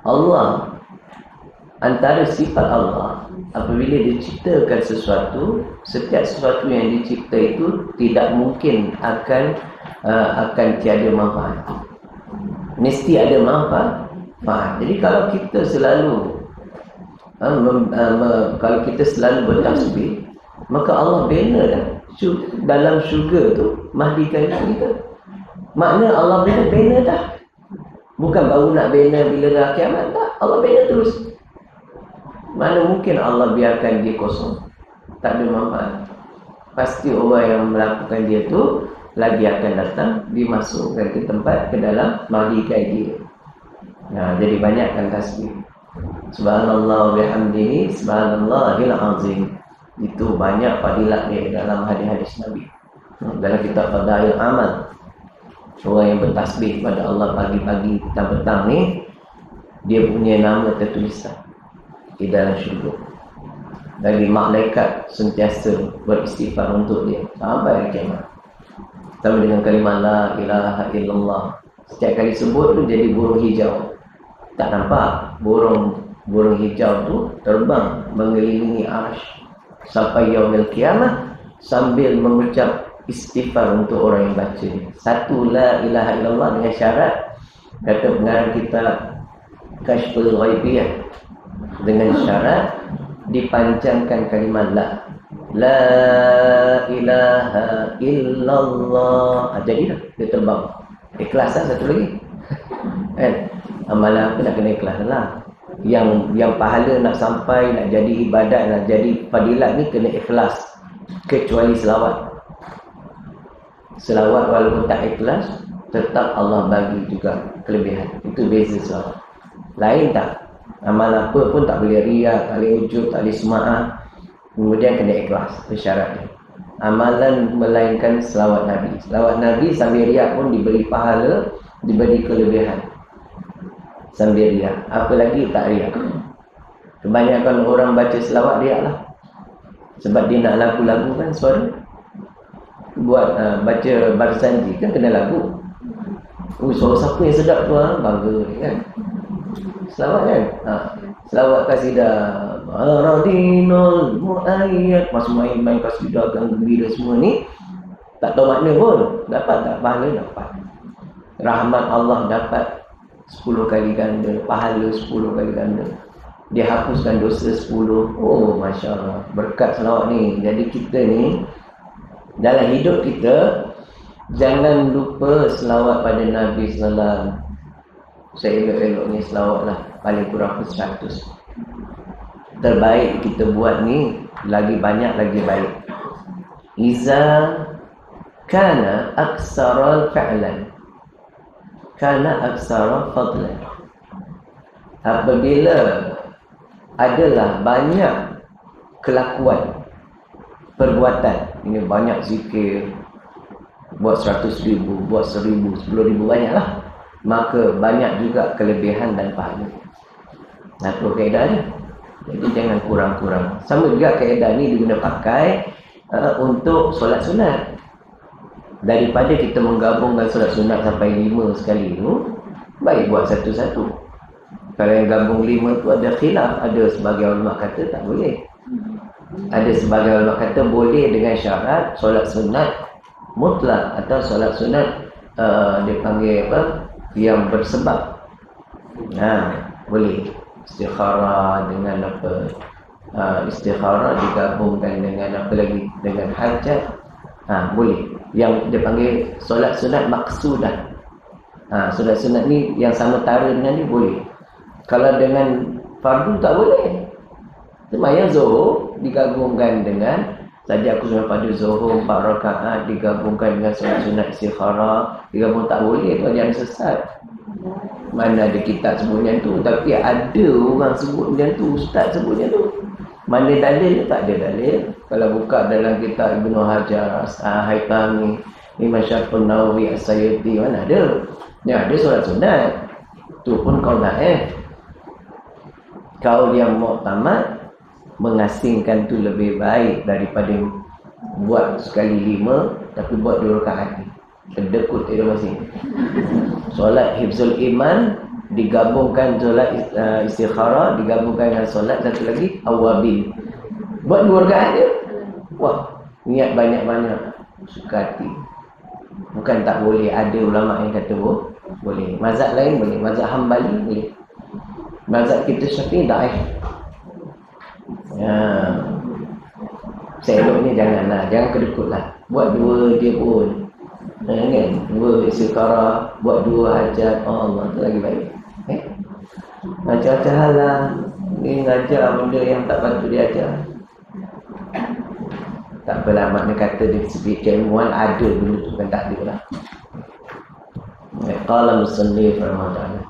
Speaker 2: Allah, antara sifat Allah, apabila diciptakan sesuatu, setiap sesuatu yang dicipta itu tidak mungkin akan tiada manfaat. Mesti ada manfaat. Jadi kalau kita selalu bertasbih, maka Allah bina dalam syurga tu mahdikan kita. Makna Allah bina dah. Bukan baru nak bina bila dah kiamat, tak. Allah bina terus. Mana mungkin Allah biarkan dia kosong, tak ada manfaat. Pasti orang yang melakukan dia tu lagi akan datang, dimasukkan ke tempat, ke dalam mahdikai dia. Jadi banyakkan tasbih. Subhanallah bihamdihi subhanallahil azim. Itu banyak fadilat dia dalam hadis-hadis Nabi. Dalam kitab Fadail Amal. Orang yang bertasbih pada Allah pagi-pagi, petang-petang ni, dia punya nama tertulis di dalam syurga. Bagi malaikat sentiasa beristighfar untuk dia sampai hari kiamat. Sama dengan kalimah la ilaha illallah. Setiap kali sebut tu jadi burung hijau. Tak nampak burung hijau tu terbang mengelilingi arsy sampai yaumil kiamah sambil mengucap istighfar untuk orang yang baca. Satu la ilaha illallah dengan syarat, kata pengarang kita Kashful Ghaibiyah, dengan syarat dipanjangkan kalimat la ilaha illallah. Jadi dah dia terbang. Ikhlas lah satu lagi. Kan? Amalan apa nak kena ikhlas lah. Yang pahala nak sampai, nak jadi ibadat, nak jadi fadilat ni kena ikhlas. Kecuali selawat. Selawat walaupun tak ikhlas, tetap Allah bagi juga kelebihan. Itu beza selawat. Lain tak? Amal apa pun tak boleh riak, tak boleh ujub, tak boleh suma'ah. Kemudian kena ikhlas. Itu syaratnya. Amalan melainkan selawat Nabi. Selawat Nabi sambil riak pun diberi pahala, diberi kelebihan. Sambil riak. Apalagi tak riak. Kebanyakan orang baca selawat riak lah. Sebab dia nak lagu-lagu kan suara. Buat baca Barzanji kan kena lagu. Suara siapa yang sedap tu bangga kan. Selawat kan. Selawat kasidah Radinul Mu'ayyad. Masuk main kasidah kan gembira semua ni. Tak tahu makna pun. Dapat tak? Pahala dapat. Rahmat Allah dapat 10 kali ganda. Pahala 10 kali ganda. Dia hapuskan dosa 10. Oh, Masya Allah. Berkat selawat ni. Jadi kita ni, dalam hidup kita, jangan lupa selawat pada Nabi SAW. Saya elok-elok ni selawat lah. Paling kurang pun 100. Terbaik kita buat ni, lagi banyak lagi baik. Iza kana aksara fa'lan, kana aksara fadlan. Apabila adalah banyak kelakuan, perbuatan, ini banyak zikir, buat 100,000, buat 1,000, 10,000, banyaklah, maka banyak juga kelebihan dan pahala. Nah, itu kaedah dia. Jadi jangan kurang-kurang. Sama juga kaedah ni diguna pakai untuk solat sunat. Daripada kita menggabungkan solat sunat sampai 5 sekali tu, baik buat satu-satu. Kalau yang gabung 5 tu ada khilaf. Ada sebagai ulama kata tak boleh. Ada sebagai ulama kata boleh dengan syarat solat sunat mutlak atau solat sunat dia panggil apa, yang bersebab. Boleh. Istikharah dengan apa, istikharah digabungkan dengan apa lagi, dengan hajat, boleh. Yang dia panggil solat sunat maksudah. Solat sunat ni yang sama tara dengan ni boleh. Kalau dengan fardu tak boleh. Sembahyang Zuhur digabungkan dengan, tadi aku sudah pada Zuhur 4 rakaat digabungkan dengan solat sunat istikharah, digabung tak boleh. Itu ajaran sesat. Mana ada kitab sebut macam tu, tapi ada orang sebut macam tu, ustaz sebut macam tu. Mana dalil? Tak ada dalil. Kalau buka dalam kitab Ibnu Hajar, Haytami, Imam Syafi'i, Nawawi, As-Sayyidi, mana ada? Yang ada solat sunat. Tu pun kau naik. Kau yang muktamad mengasingkan tu lebih baik daripada buat sekali 5 tapi buat 2 rakaat. Kedekut itu masing. Solat hifzul iman digabungkan solat istikharah, digabungkan dengan solat satu lagi awabin. Buat 2 rakaat je. Wah, niat banyak-banyak. Suka hati. Bukan tak boleh, ada ulama yang kata boleh. Mazhab lain boleh, mazhab Hambali boleh. Mazhab kita Syafi'i daif. Seloknya janganlah, jangan kedekutlah. Buat 2 je pun. Kan? 2 istikharah, buat 2 hajat. Allah tu lagi baik. Macam-macam hal lah. Ni ngajar benda yang tak patut diajar. Tak apalah, makna kata di segi keilmuan ada dulu tu, kan tak ada lah. Qala musannif rahimahullah.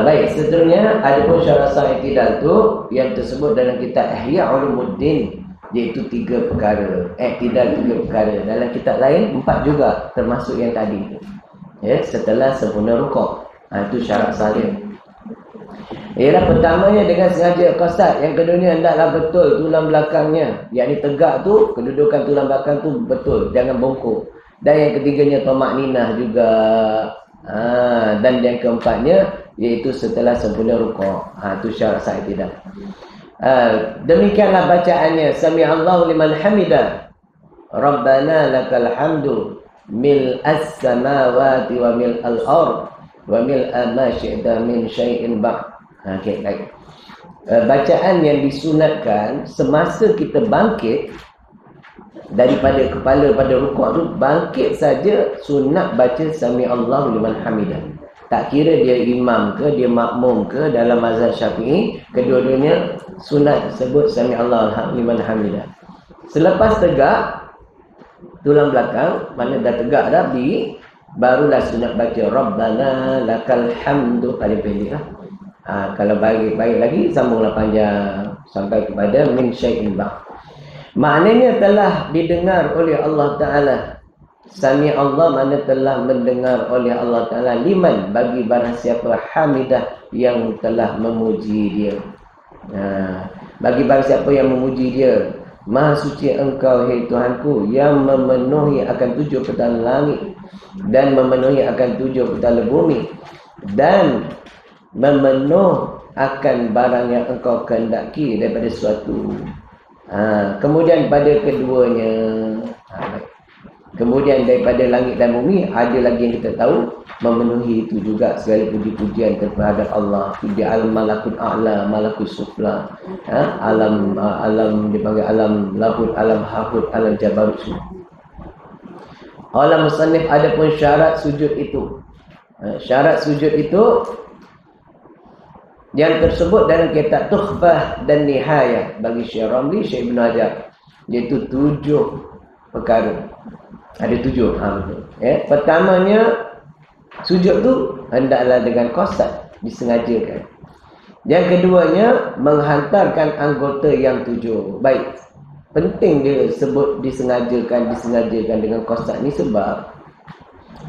Speaker 2: Baik, seterusnya ada pun syarat sah i'tidal tu yang tersebut dalam kitab Ihya Ulumuddin, iaitu 3 perkara. I'tidal 3 perkara. Dalam kitab lain 4 juga, termasuk yang tadi tu. Ya, setelah sempurna rukuk. Itu syarat sah dia. Ialah pertamanya dengan sengaja qasad. Yang keduanya hendaklah betul tulang belakangnya, yakni tegak tu, kedudukan tulang belakang tu betul, jangan bongkok. Dan yang ketiganya tamak ninah juga. Dan yang keempatnya iaitu setelah sempurna rukuk. Itu syarat sah i'tidal. Demikianlah bacaannya. Sami'allahu liman hamidah. Rabbana lakal hamdu mil'as samawati wa mil'al ard wa mil'a ma syi'ta min syai'in ba'd. Okey, baik. Bacaan yang disunatkan semasa kita bangkit daripada kepala pada rukuk tu, bangkit saja sunat baca Sami'allahu liman hamidah. Tak kira dia imam ke, dia makmum ke, dalam mazhab Syafi'i, kedua-duanya sunat sebut Sami'allahu liman hamidah. Selepas tegak tulang belakang, mana dah tegak dah, barulah sunat baca Rabbana lakal hamdu, paling pendek lah. Kalau baik lagi sambunglah panjang sampai kepada min syai'in ba'd. Maknanya telah didengar oleh Allah Ta'ala. Sami Allah mana telah mendengar oleh Allah Ta'ala, liman bagi barang siapa hamidah yang telah memuji dia. Bagi barang siapa yang memuji dia. Maha suci engkau, hai Tuhanku, yang memenuhi akan 7 petala langit dan memenuhi akan 7 petala bumi dan memenuh akan barang yang engkau kehendaki daripada suatu. Kemudian pada keduanya, kemudian daripada langit dan bumi ada lagi yang kita tahu, memenuhi itu juga segala puji-pujian terhadap Allah. Di alam malakut a'la, malakut sufla, alam dipanggil alam lahut, alam hahut, alam jabarut semua. Alam musannif ada pun syarat sujud itu. Syarat sujud itu yang tersebut dalam kitab Tukhfah dan Nihayah bagi Syekh Ramli, Syekh Ibn Hajar, iaitu 7 perkara. Ada 7. Betul. Pertamanya, sujud tu hendaklah dengan qasad, disengajakan. Yang keduanya, menghantarkan anggota yang 7. Baik, penting dia sebut disengajakan dengan qasad ni sebab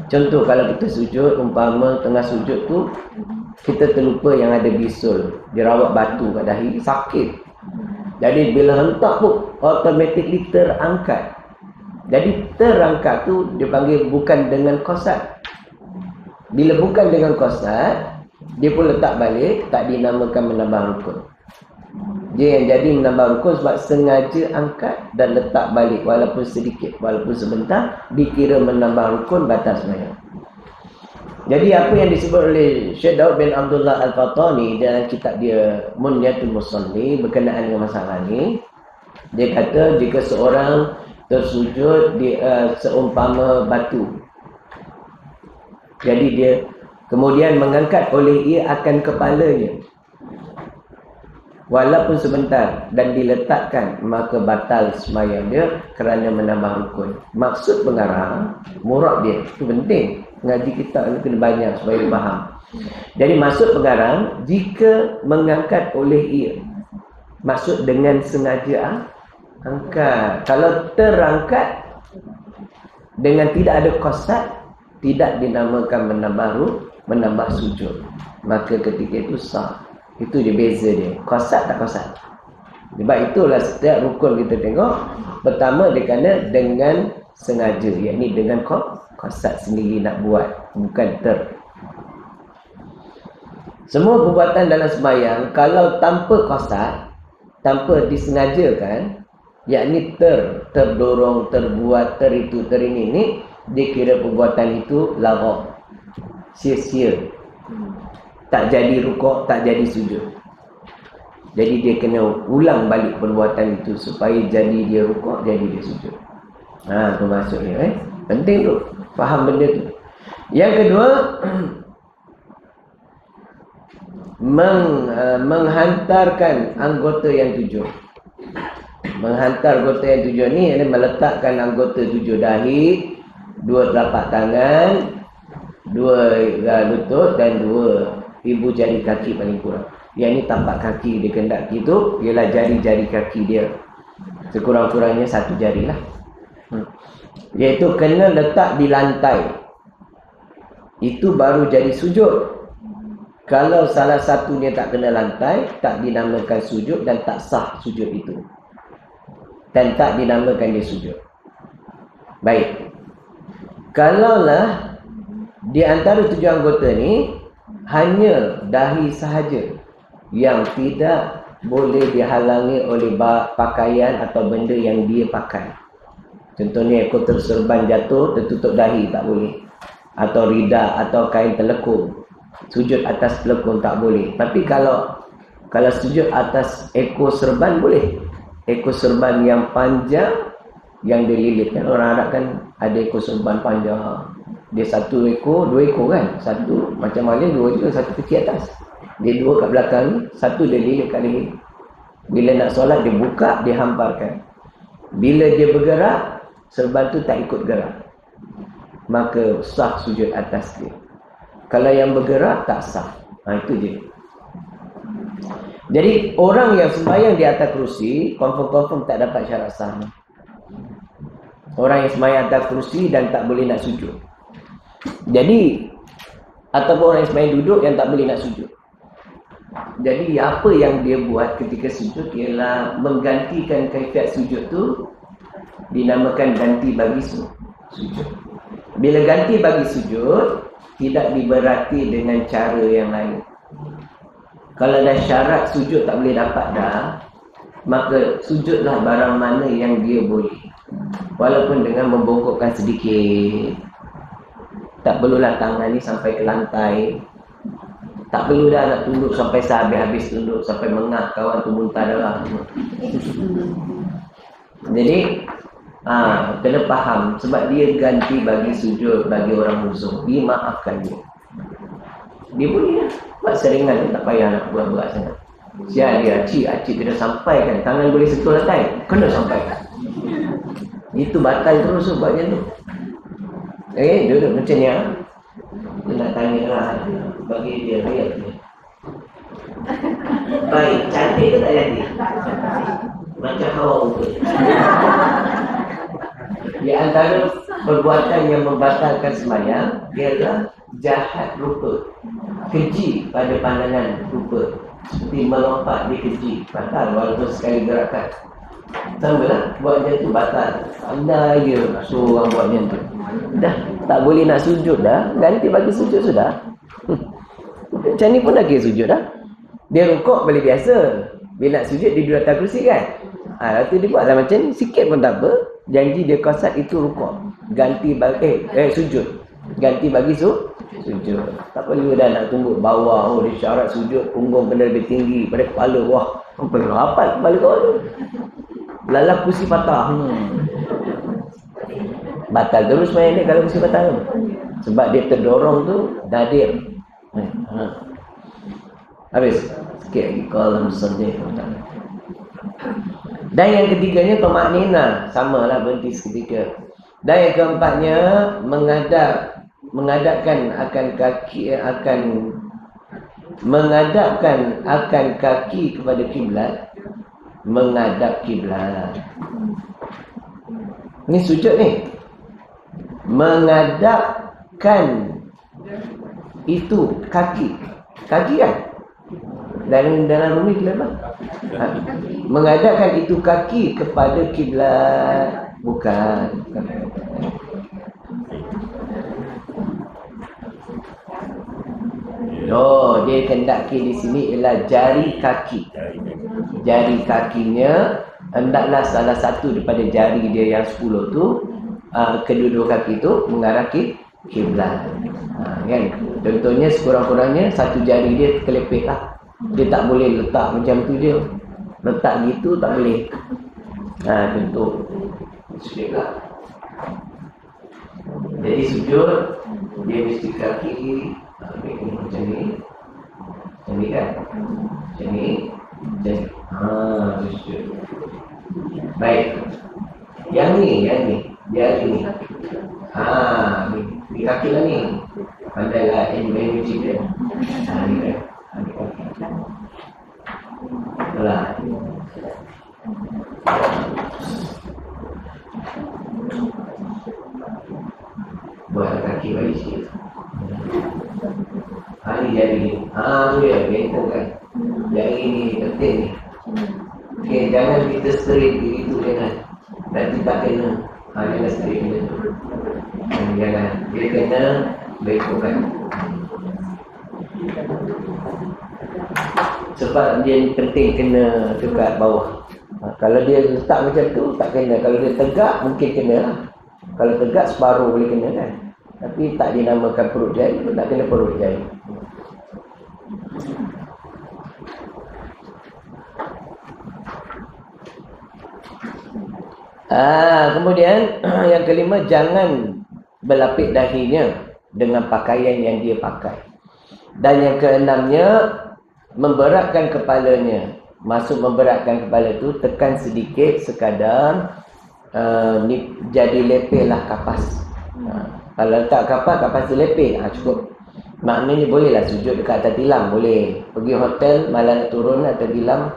Speaker 2: contoh kalau kita sujud, umpama tengah sujud tu kita terlupa yang ada bisul, dirawat batu kat dahi, sakit. Jadi bila hentak pun automatically terangkat. Jadi terangkat tu dipanggil bukan dengan qasad. Bila bukan dengan qasad, dia pun letak balik, tak dinamakan menambah rukun. Dia yang jadi menambah rukun sebab sengaja angkat dan letak balik, walaupun sedikit, walaupun sebentar, dikira menambah rukun, batas sembahyang. Jadi apa yang disebut oleh Syekh Daud bin Abdullah Al-Fatani dalam kitab dia Munyatul Musalli berkenaan dengan masalah ni, dia kata jika seorang tersujud di seumpama batu, jadi dia kemudian mengangkat oleh ia akan kepalanya walaupun sebentar dan diletakkan, maka batal sembahyang dia kerana menambah rukun. Maksud pengarang, murad dia itu penting. Ngaji kita ni kena banyak supaya dia faham. Jadi maksud pengarang, jika mengangkat oleh ia, maksud dengan sengaja angkat. Kalau terangkat dengan tidak ada qasad, tidak dinamakan menambah sujud. Maka ketika itu sah. Itu dia beza dia. Qasad tak qasad. Sebab itulah setiap rukun kita tengok, pertama dia kena dengan sengaja, yakni dengan qasad sendiri nak buat, bukan Semua perbuatan dalam sembahyang kalau tanpa qasad, tanpa disengajakan, yakni terdorong, terbuat, itu, ini, dikira perbuatan itu lagha, sia-sia, tak jadi rukuk, tak jadi sujud. Jadi dia kena ulang balik perbuatan itu supaya jadi dia rukuk, jadi dia sujud. Itu maksudnya. Penting tu, faham benda tu. Yang kedua, menghantarkan anggota yang 7. Menghantar anggota yang 7 ni adalah meletakkan anggota 7 dahi, 2 telapak tangan, 2 lutut dan 2 ibu jari kaki paling kurang. Yang ni tapak kaki dia kendaki tu ialah jari-jari kaki dia. Sekurang-kurangnya 1 jari lah. Iaitu kena letak di lantai. Itu baru jadi sujud. Kalau salah satunya tak kena lantai, tak dinamakan sujud dan tak sah sujud itu. Dan tak dinamakan dia sujud. Baik. Kalaulah di antara 7 anggota ni hanya dahi sahaja yang tidak boleh dihalangi oleh pakaian atau benda yang dia pakai. Contohnya ekor terserban jatuh, tertutup dahi, tak boleh. Atau rida atau kain telekung. Sujud atas telekung tak boleh. Tapi kalau sujud atas ekor serban boleh. Ekor serban yang panjang yang dililit kan. Orang Arab kan ada ekor serban panjang. Dia 1 ekor, 2 ekor kan. 1 macam mana 2 juga, 1 kecil atas. Dia 2 kat belakang ni, 1 dia lilit kat leher. Bila nak solat dia buka, dia hamparkan. Bila dia bergerak, serban tu tak ikut gerak. Maka sah sujud atas dia. Kalau yang bergerak tak sah. Itu je. Jadi orang yang sembahyang di atas kerusi confirm tak dapat syarat sah. Orang yang sembahyang atas kerusi dan tak boleh nak sujud. Jadi ataupun orang yang sembahyang duduk yang tak boleh nak sujud. Jadi apa yang dia buat ketika sujud ialah menggantikan kaifiat sujud tu dinamakan ganti bagi sujud. Bila ganti bagi sujud tidak diberati dengan cara yang lain. Kalau dah syarat sujud tak boleh dapat dah, maka sujudlah barang mana yang dia boleh. Walaupun dengan membongkokkan sedikit. Tak perlulah tangan ni sampai ke lantai. Tak perlu dah nak tunduk sampai sehabis-habis tunduk, sampai mengah kawan tu muntah darah. Jadi kena faham sebab dia ganti bagi sujud bagi orang musuh, dimaafkan dia. Dia boleh lah buat seringan, tak payah nak berat-berat sangat. Sial dia, acik kena sampaikan. Tangan boleh sentuh lantai, kena sampaikan. Itu batal terus buat macam tu. Duduk macam ni. Dia nak tanya lah, bagi dia riak dia. Baik, cantik ke tak jadi? Macam hawa muka. Di antara perbuatan yang membatalkan sembahyang ialah jahat rupa, keji pada pandangan rupa, seperti melompat di keji, batal walaupun sekali gerakan. Sama lah, buat macam tu batal. Anda je suruh orang buat macam tu. Dah tak boleh nak sujud dah, ganti bagi sujud sudah. Macam ni pun dah kira sujud dah. Dia rukuk boleh biasa, bila nak sujud dia duduk atas kerusi kan. Lepas tu dia buatlah macam ni, sikit pun tak apa. Janji dia qasad itu rukuk, ganti bagi sujud, ganti bagi sujud. Tak perlu dah nak tunggu bawah. Dia syarat sujud punggung kena lebih tinggi pada kepala. Wah, perlu hafal kepala kau tu. Lalah kursi patah. Batal terus main dia kalau kursi patah tu. Sebab dia terdorong tu dadir. Habis. Sikit lagi kolam sedih. Dan yang ketiganya tamakninah, samalah berhenti seketika. Dan yang keempatnya menghadapkan kaki kepada kiblat, menghadap kiblat. Ni sujud ni. Menghadapkan itu kaki kan? Dalam rumi kiblat. Menghadapkan itu kaki kepada kiblat, bukan. Dia kendaki di sini ialah jari kaki. Jari kakinya hendaklah salah satu daripada jari dia yang 10 tu, kedua-dua kaki tu mengarah kiblat. Kan? Contohnya sekurang-kurangnya satu jari dia kelepek lah. Dia tak boleh letak macam tu dia. Letak gitu tak boleh. Contoh. Sedekah. Jadi sujud dia mesti kaki macam ni. Macam ni kan? Macam ni. Sujud. Baik. Yang ni. Dia ni. Ni kaki lah ni. Pandai lah ilmu dia. Ni kan. Itulah. Buat kaki bagi sikit. Ni jari ni. Tu dia, benteng kan. Jari ni penting ni. Okay, jangan kita straight begitu jangan. Nanti tak kena. Jangan straight kena. Jangan. Dia kena betulkan. Sebab dia penting kena dekat bawah. Kalau dia letak macam tu tak kena. Kalau dia tegak mungkin kena lah. Kalau tegak separuh boleh kena kan. Tapi tak dinamakan perut jari pun tak kena perut jari. Kemudian yang kelima, jangan berlapik dahinya dengan pakaian yang dia pakai. Dan yang keenamnya, memberatkan kepalanya. Maksud memberatkan kepala tu, tekan sedikit sekadar jadi lepeh lah kapas. Kalau letak kapas tu lepeh, cukup. Maknanya bolehlah sujud dekat atas tilam, boleh. Pergi hotel, malam turun atas tilam,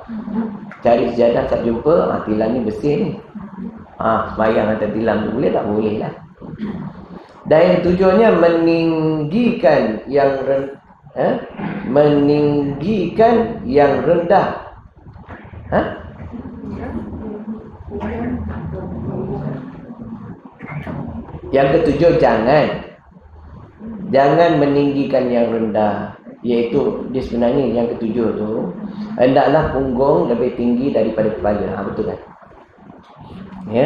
Speaker 2: cari sejadah tak jumpa, tilam ni bersih ni. Sembahyang atas tilam tu boleh tak? Boleh lah. Dan yang tujuannya meninggikan yang rendah. Yang ketujuh, jangan meninggikan yang rendah. Iaitu dia sebenarnya yang ketujuh tu, hendaklah punggung lebih tinggi daripada kepala. Betul kan? Ya.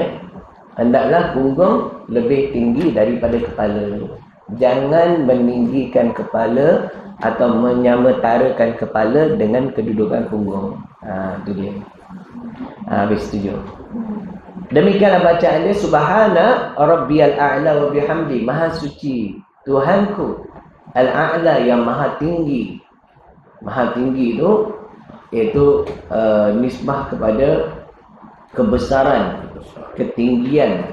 Speaker 2: Hendaklah punggung lebih tinggi daripada kepala. Jangan meninggikan kepala atau menyamatarakan kepala dengan kedudukan punggung. Itu dia. Habis setuju. Demikianlah bacaan dia. Subhana Rabbiyal A'la wa bihamdi. Maha suci Tuhanku Al-A'la yang maha tinggi. Maha tinggi itu iaitu nisbah kepada kebesaran, ketinggian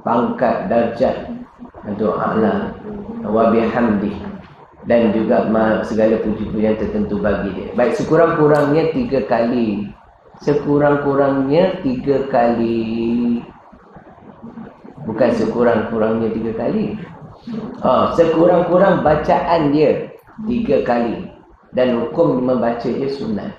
Speaker 2: pangkat darjat untuk A'la wa bihamdi, dan juga segala puji-pujian tertentu bagi dia. Baik, sekurang-kurangnya 3 kali. Sekurang-kurangnya 3 kali. Bukan sekurang-kurangnya 3 kali. Sekurang-kurang bacaan dia 3 kali. Dan hukum membaca dia sunat.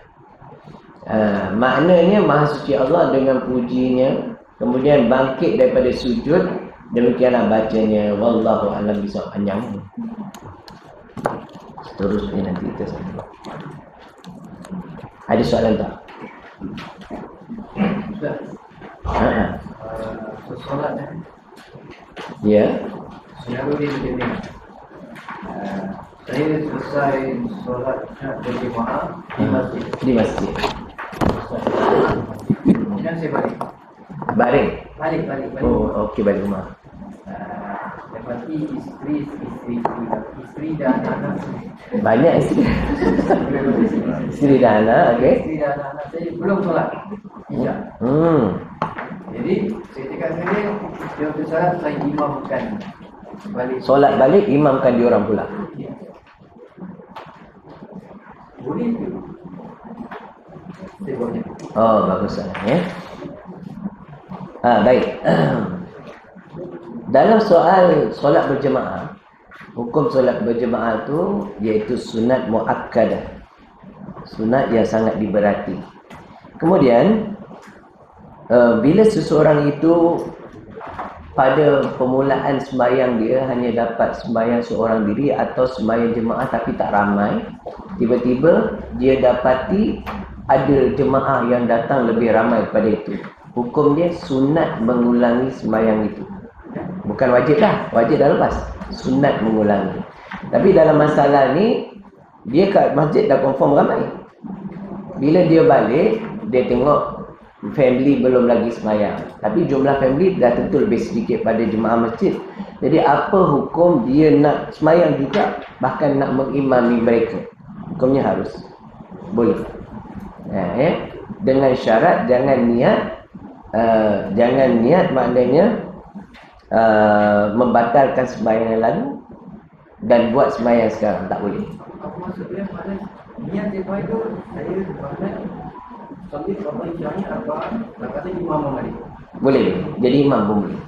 Speaker 2: Maknanya maha suci Allah dengan pujinya, kemudian bangkit daripada sujud. Demikianlah bacanya. Wallahu a'lam bishawab. Panjang. Seterusnya nanti kita sambung. Ada soalan tak?
Speaker 3: Solat
Speaker 2: Ya.
Speaker 3: selalu dia begini. Saya selesai solat berjemaah di masjid.
Speaker 2: Di masjid.
Speaker 3: Kemudian saya balik.
Speaker 2: Baring.
Speaker 3: Balik.
Speaker 2: Okey, balik rumah.
Speaker 3: Lepas isteri dan anak.
Speaker 2: Banyak isteri. Isteri dan anak, okey.
Speaker 3: Isteri dan anak saya belum solat Isyak. Jadi saya cakap dengan dia waktu solat saya imamkan balik.
Speaker 2: Solat balik, imamkan diorang pula.
Speaker 3: Boleh ke? Saya buatnya.
Speaker 2: Baguslah ya. Baik. Dalam soal solat berjemaah, hukum solat berjemaah tu iaitu sunat muakkadah. Sunat yang sangat diberati. Kemudian bila seseorang itu pada permulaan sembahyang dia hanya dapat sembahyang seorang diri atau sembahyang jemaah tapi tak ramai, tiba-tiba dia dapati ada jemaah yang datang lebih ramai daripada itu, hukum dia sunat mengulangi sembahyang itu. Bukan wajib dah, wajib dah lepas, sunat mengulangi. Tapi dalam masalah ni, dia kat masjid dah confirm ramai. Bila dia balik, dia tengok family belum lagi sembahyang, tapi jumlah family dah tentu lebih sedikit pada jemaah masjid. Jadi apa hukum dia nak sembahyang juga, bahkan nak mengimami mereka? Hukumnya harus boleh. Dengan syarat jangan niat maknanya membatalkan sembahyang yang lalu dan buat sembahyang sekarang, tak boleh.
Speaker 3: Apa maksud dia? Mana niat dia buat itu, saya mana sambil apa isyaratnya apa? Nak kata imam mari.
Speaker 2: Boleh. Jadi imam pun boleh.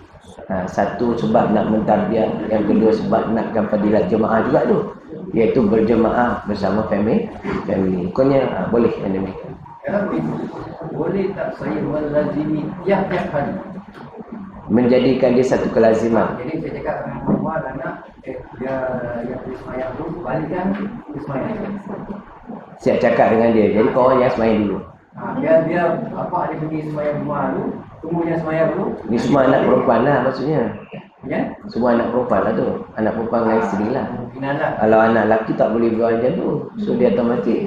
Speaker 2: Satu sebab nak mentarbiyah, yang kedua sebab nakkan fadilat jemaah juga tu, iaitu berjemaah bersama family. Ikutnya boleh yang demikian.
Speaker 3: Kalau boleh tak saya melazimi tiap-tiap hari?
Speaker 2: Menjadikan dia satu kelaziman.
Speaker 3: Jadi saya cakap dengan perempuan anak dia yang semayang tu balikkan dia semayang.
Speaker 2: Siap cakap dengan dia. Jadi kau orang yang semayang dulu.
Speaker 3: Dia apa dia pergi semayang rumah tu, tunggu yang semayang dulu.
Speaker 2: Ni semua anak perempuan lah maksudnya.
Speaker 3: Ya?
Speaker 2: Semua anak perempuan lah tu. Anak perempuan dengan isteri lah.
Speaker 3: Finalah.
Speaker 2: Kalau anak lelaki tak boleh buat macam tu. So dia otomatik.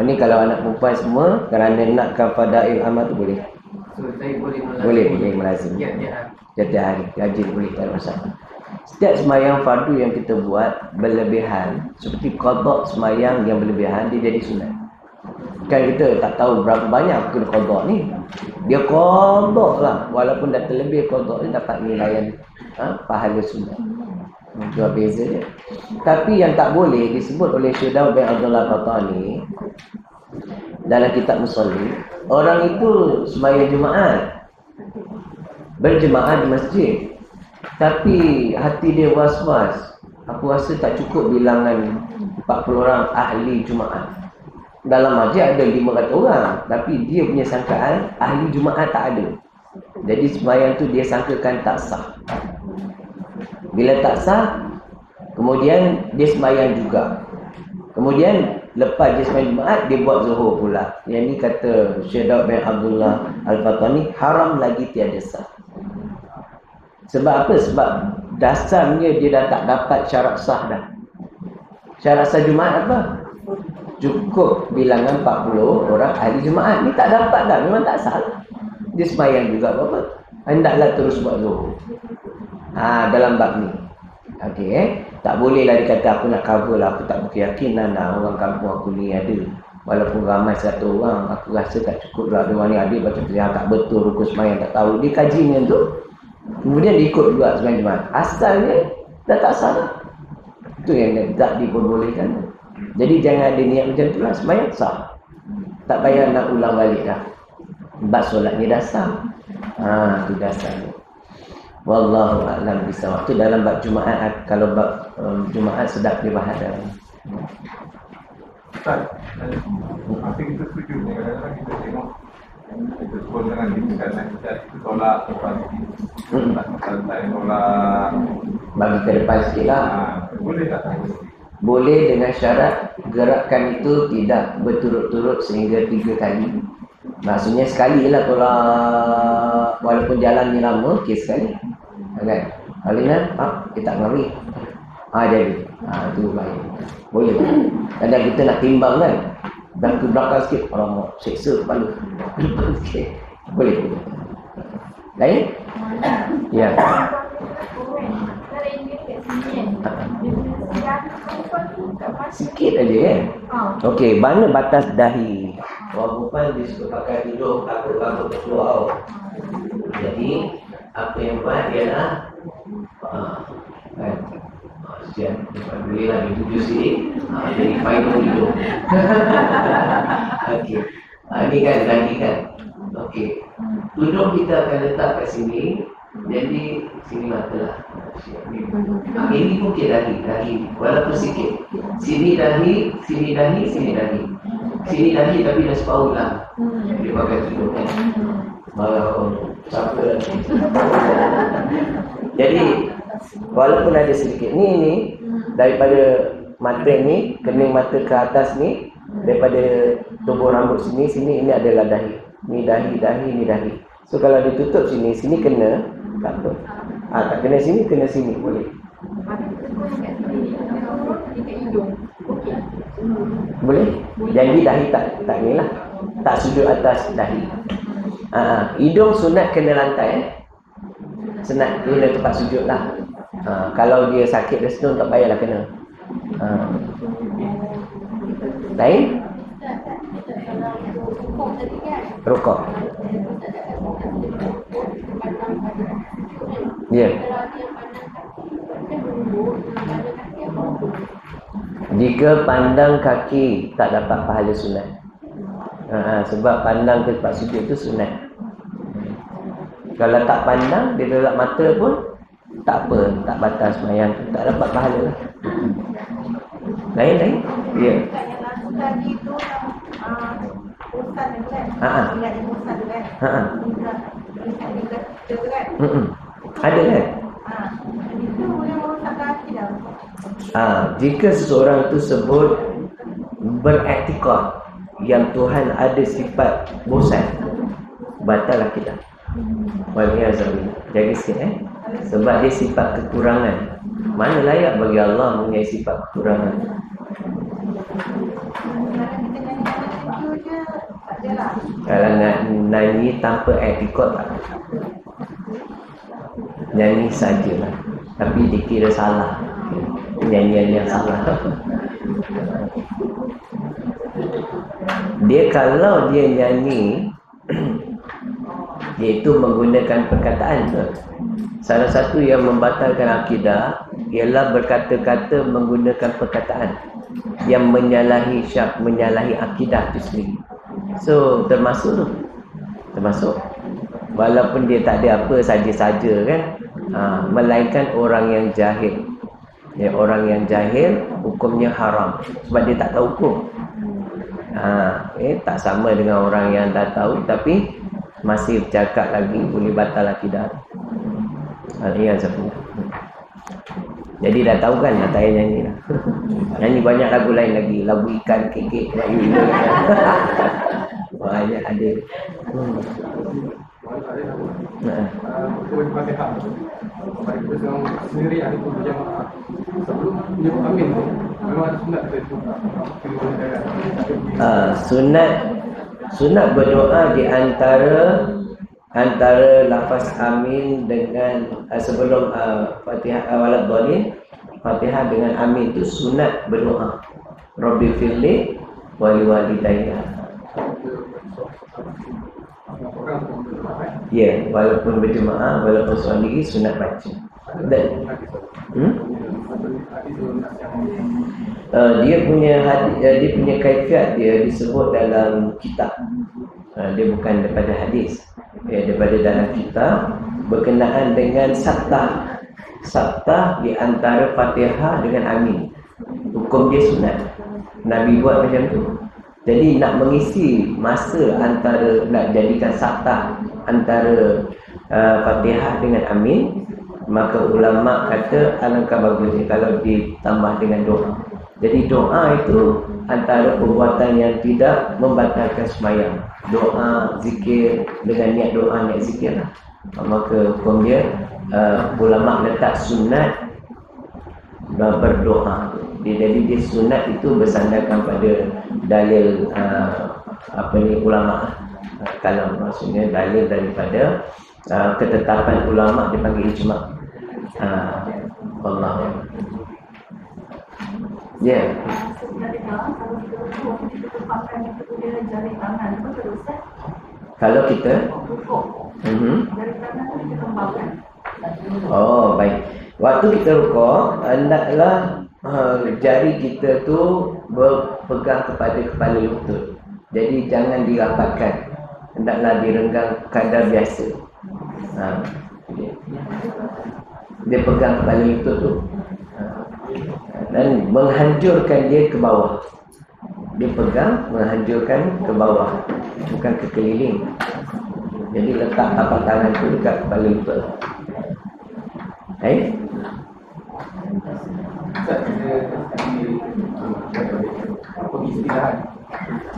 Speaker 2: Ni kalau anak perempuan semua kerana nakkan fadail amal tu boleh.
Speaker 3: So saya boleh
Speaker 2: melazim.
Speaker 3: Tiap-tiap
Speaker 2: hari. Rajin boleh, tak ada masalah. Setiap semayang fardu yang kita buat berlebihan, seperti qada semayang yang berlebihan, dia jadi sunat. Kan kita tak tahu berapa banyak kena qada ni. Dia qada lah. Walaupun dah terlebih qada ni dapat nilaian pahala sunat. Itu beza dia. Tapi yang tak boleh disebut oleh Syekh Daud bin Abdullah Qatani dalam kitab Musalli, orang itu sembahyang Jumaat, berjemaah di masjid, tapi hati dia was-was. Aku rasa tak cukup bilangan 40 orang ahli Jumaat. Dalam masjid ada 500 orang, tapi dia punya sangkaan ahli Jumaat tak ada. Jadi sembahyang tu dia sangkakan tak sah. Bila tak sah, kemudian dia sembahyang juga. Kemudian lepas dia sembahyang Jumaat, dia buat zuhur pula. Yang ni kata Syekh Daud bin Abdullah Al-Fatani, haram lagi tiada sah. Sebab apa? Sebab dasarnya dia dah tak dapat syarat sah dah. Syarat sah Jumaat apa? Cukup bilangan 40 orang ahli Jumaat. Ni tak dapat dah, memang tak sah. Dia sembahyang juga apa-apa. Hendaklah terus buat zuhur. Dalam bab ni. Okey, tak bolehlah dia kata aku nak cover lah, aku tak berkeyakinan lah orang kampung aku ni ada. Walaupun ramai 100 orang, aku rasa tak cukup lah. Dia orang ni ada baca perjalanan tak betul, rukun sembahyang tak tahu. Dia kaji dengan tu, kemudian dia ikut juga sembahyang Jumaat. Asalnya dah tak salah. Itu yang tak diperbolehkan. Jadi jangan ada niat macam tu lah, sembahyang sah. Tak payah nak ulang balik dah. Bab solatnya dah sah. Itu dasarnya. Wallahu a'lam bisawab. Tu dalam bab Jumaat. Kalau bab Jumaat sedap dibahas dalam.
Speaker 4: Ustaz, apa kita setuju ni? Kadang-kadang kita tengok kita sebut dengan kita kita tolak lepas santai tolak
Speaker 2: Bagi ke depan sikit lah.
Speaker 4: boleh tak?
Speaker 2: Boleh dengan syarat gerakan itu tidak berturut-turut sehingga 3 kali. Maksudnya sekali lah tolak, walaupun jalannya lama, okey sekali. Kan? Alina, kita tak ngari. Jadi. Itu baik. Boleh. Kadang kita nak timbang kan. Dan ke belakang sikit, alamak, seksa kepala. Sikit. Boleh. Lain? Ya. Sikit aja kan. Okey, mana batas dahi? Orang perempuan disuruh pakai tudung takut keluar. Jadi apa yang buat ialah kan, siap boleh lah dituju sini, jadi payung hidung. Okey, ini kan dahi kan. Okey, tudung kita akan letak kat sini. Jadi sini mata lah. Ini mungkin dahi walaupun sikit. Sini dahi. Sini dahi tapi dah separuh lah. Dia pakai tudung kan. Siapa lagi? Jadi walaupun ada sedikit ni daripada mata ni, kening mata ke atas ni, daripada tubuh rambut sini ini adalah dahi. Ni dahi. So kalau ditutup sini kena, tak apa. Tak kena sini boleh. Boleh. Jadi dahi tak ni lah. Tak sujud atas dahi. Hidung sunat kena lantai. Sunat kena tempat sujud lah. Kalau dia sakit dia senang tak payahlah kena. Lain? Rukuk. Ya. Jika pandang kaki tak dapat pahala sunat. Sebab pandang ke tempat sujud itu sunat. Kalau tak pandang, dia tolak mata pun tak apa, tak batal sembahyang, tak dapat pahala lah. Lain? Ya.
Speaker 5: Tadi tu Ustaz tu kan? Ingat Ustaz tu kan?
Speaker 2: Ada kan?
Speaker 5: Itu boleh merosak kaki dah.
Speaker 2: Jika seseorang itu sebut beriktikad yang Tuhan ada sifat bosan, batal akidah. Waliyahzubillah. Jaga sikit sebab dia sifat kekurangan. Mana layak bagi Allah mempunyai sifat kekurangan. Kalau nak nyanyi tanpa iktikad tak, nyanyi sajalah, tapi dikira salah, nyanyian yang salah. Dia kalau dia nyanyi iaitu menggunakan perkataan tu. Salah satu yang membatalkan akidah ialah berkata-kata menggunakan perkataan yang menyalahi syak, menyalahi akidah itu sendiri. So termasuk walaupun dia tak ada apa, saja-saja kan, melainkan orang yang jahil. Ya, orang yang jahil hukumnya haram sebab dia tak tahu hukum. Tak sama dengan orang yang dah tahu tapi masih bercakap lagi, boleh batal akidah. Jadi dah tahu kan, tak payah nyanyi lah. Nyanyi banyak lagu lain lagi, lagu ikan, kekek, lagu itu. Banyak ada.
Speaker 4: Fatihah. Kita sendiri ada tu berjamaah. Sebelum menyebut amin tu, memang ada sunat tu.
Speaker 2: Sunat berdoa di antara lafaz amin dengan sebelum Fatihah awal dhalin, Fatihah dengan amin itu sunat berdoa. Rabbi firli wa liwalidayya. Ya, walaupun berjemaah, walaupun seorang diri sunat baca. Dan dia punya kaifiat dia disebut dalam kitab. Dia bukan daripada hadis. Daripada dalam kitab berkenaan dengan sabtah di antara Fatihah dengan amin. Hukum dia sunat. Nabi buat macam tu. Jadi nak mengisi masa antara, nak jadikan sabtah antara Fatihah dengan amin, maka ulama kata alangkah bagusnya kalau ditambah dengan doa. Jadi doa itu antara perbuatan yang tidak membatalkan sembahyang. Doa, zikir, dengan niat doa, niat zikir lah. Maka hukum dia ulama letak sunat berdoa. Jadi dia sunat itu bersandarkan pada dalil ulama. Kalau maksudnya dalil daripada ketetapan ulama dipanggil ijma'. Allah. Ya. Kalau kita oh baik. Waktu kita rukuk, hendaklah jari kita tu berpegang kepada kepala lutut. Jadi jangan dirapatkan. Hendaklah direnggang kadar biasa. Dia pegang kepala lutut tu. Dan menghancurkan dia ke bawah. Dia pegang, menghancurkan ke bawah, bukan ke keliling. Jadi letak tapak tangan tu dekat kepala lutut.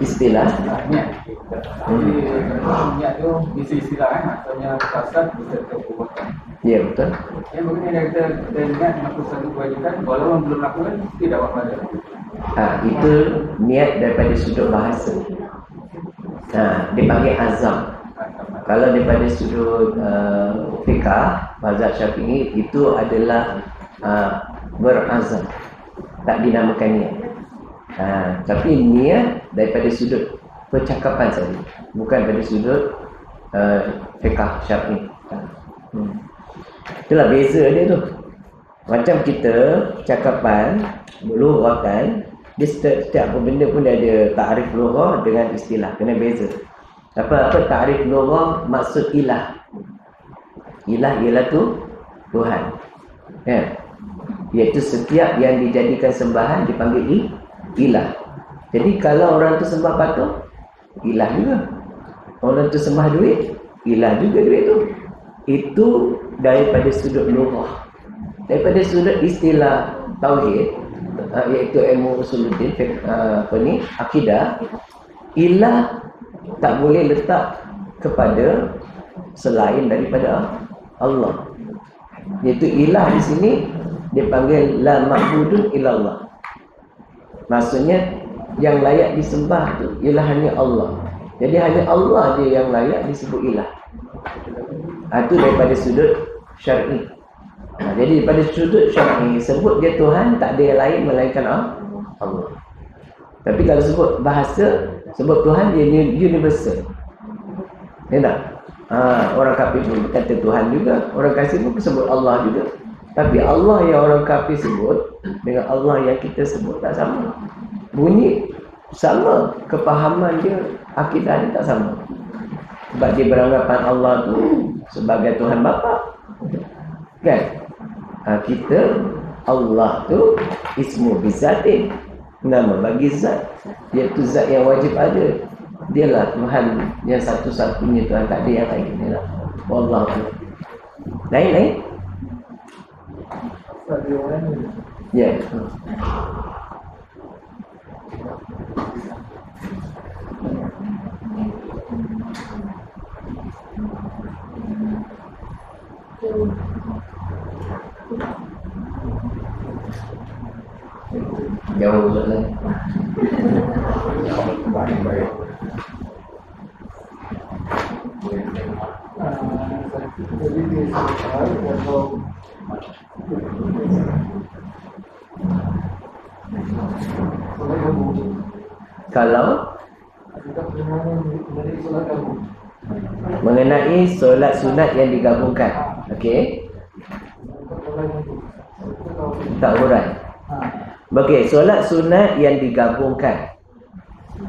Speaker 2: Istilah
Speaker 4: niat. Niat tu bisa istilah maksudnya kasat bisa perbuatan.
Speaker 2: Ya betul.
Speaker 4: Yang begini kita niat melakukan satu kewajiban walaupun belum lakukan tidak dapat pahala.
Speaker 2: Itu niat daripada sudut bahasa. Dipanggil azam. Kalau daripada sudut fiqah, mazhab Syafi'i itu adalah berazam. Tak dinamakan niat. Tapi niat daripada sudut percakapan saja, bukan dari sudut fiqah Syafi'i. Itulah beza dia tu. Macam kita cakapan, lughatan, dia setiap benda pun dia ada takrif lughah dengan istilah, kena beza. Apa takrif lughah maksud ilah. Ilah ialah tu Tuhan. Ya. Iaitu setiap yang dijadikan sembahan dipanggil ilah. Jadi kalau orang tu sembah patung, ilah juga. Orang tu sembah duit, ilah juga duit tu. Itu daripada sudut lughah. Daripada sudut istilah tauhid, iaitu ilmu usuluddin, akidah, ilah tak boleh letak kepada selain daripada Allah. Iaitu ilah di sini dipanggil la ma'budun illallah. Maksudnya yang layak disembah tu ialah hanya Allah. Jadi hanya Allah dia yang layak disebut ilah. Itu daripada sudut syar'i. Jadi daripada sudut syar'i, sebut dia Tuhan, tak ada yang lain melainkan Allah. Tapi kalau sebut bahasa, sebut Tuhan dia universal. Ya tak? Orang kafir pun kata Tuhan juga, orang kafir pun sebut Allah juga. Tapi Allah yang orang kafir sebut dengan Allah yang kita sebut tak sama. Bunyi sama, kepahaman dia, akidah dia tak sama. Sebab dia beranggapan Allah tu sebagai Tuhan Bapa. Kan? Kita Allah tu ismu bizatin, nama bagi zat, iaitu zat yang wajib ada. Dialah Tuhan yang satu-satunya Tuhan, tak ada yang lain. Wallahu a'lam. Lain. Ya. Jauh soalan. Kalau mengenai solat sunat yang digabungkan, okey, tak hurai. Okey, solat sunat yang digabungkan,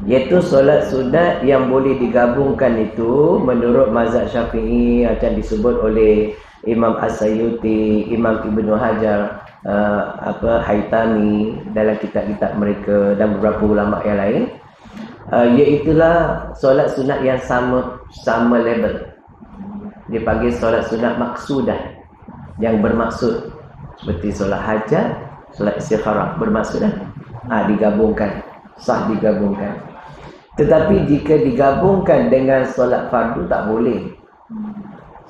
Speaker 2: iaitu solat sunat yang boleh digabungkan itu menurut mazhab Syafi'i macam disebut oleh Imam As-Sayyuti, Imam Ibnu Hajar, Haytami dalam kitab-kitab mereka dan beberapa ulama yang lain, iaitulah solat sunat yang sama level. Dipanggil solat sunat maksudah, yang bermaksud, seperti solat hajat, solat istikharah, bermaksud digabungkan, sah digabungkan. Tetapi jika digabungkan dengan solat fardu tak boleh.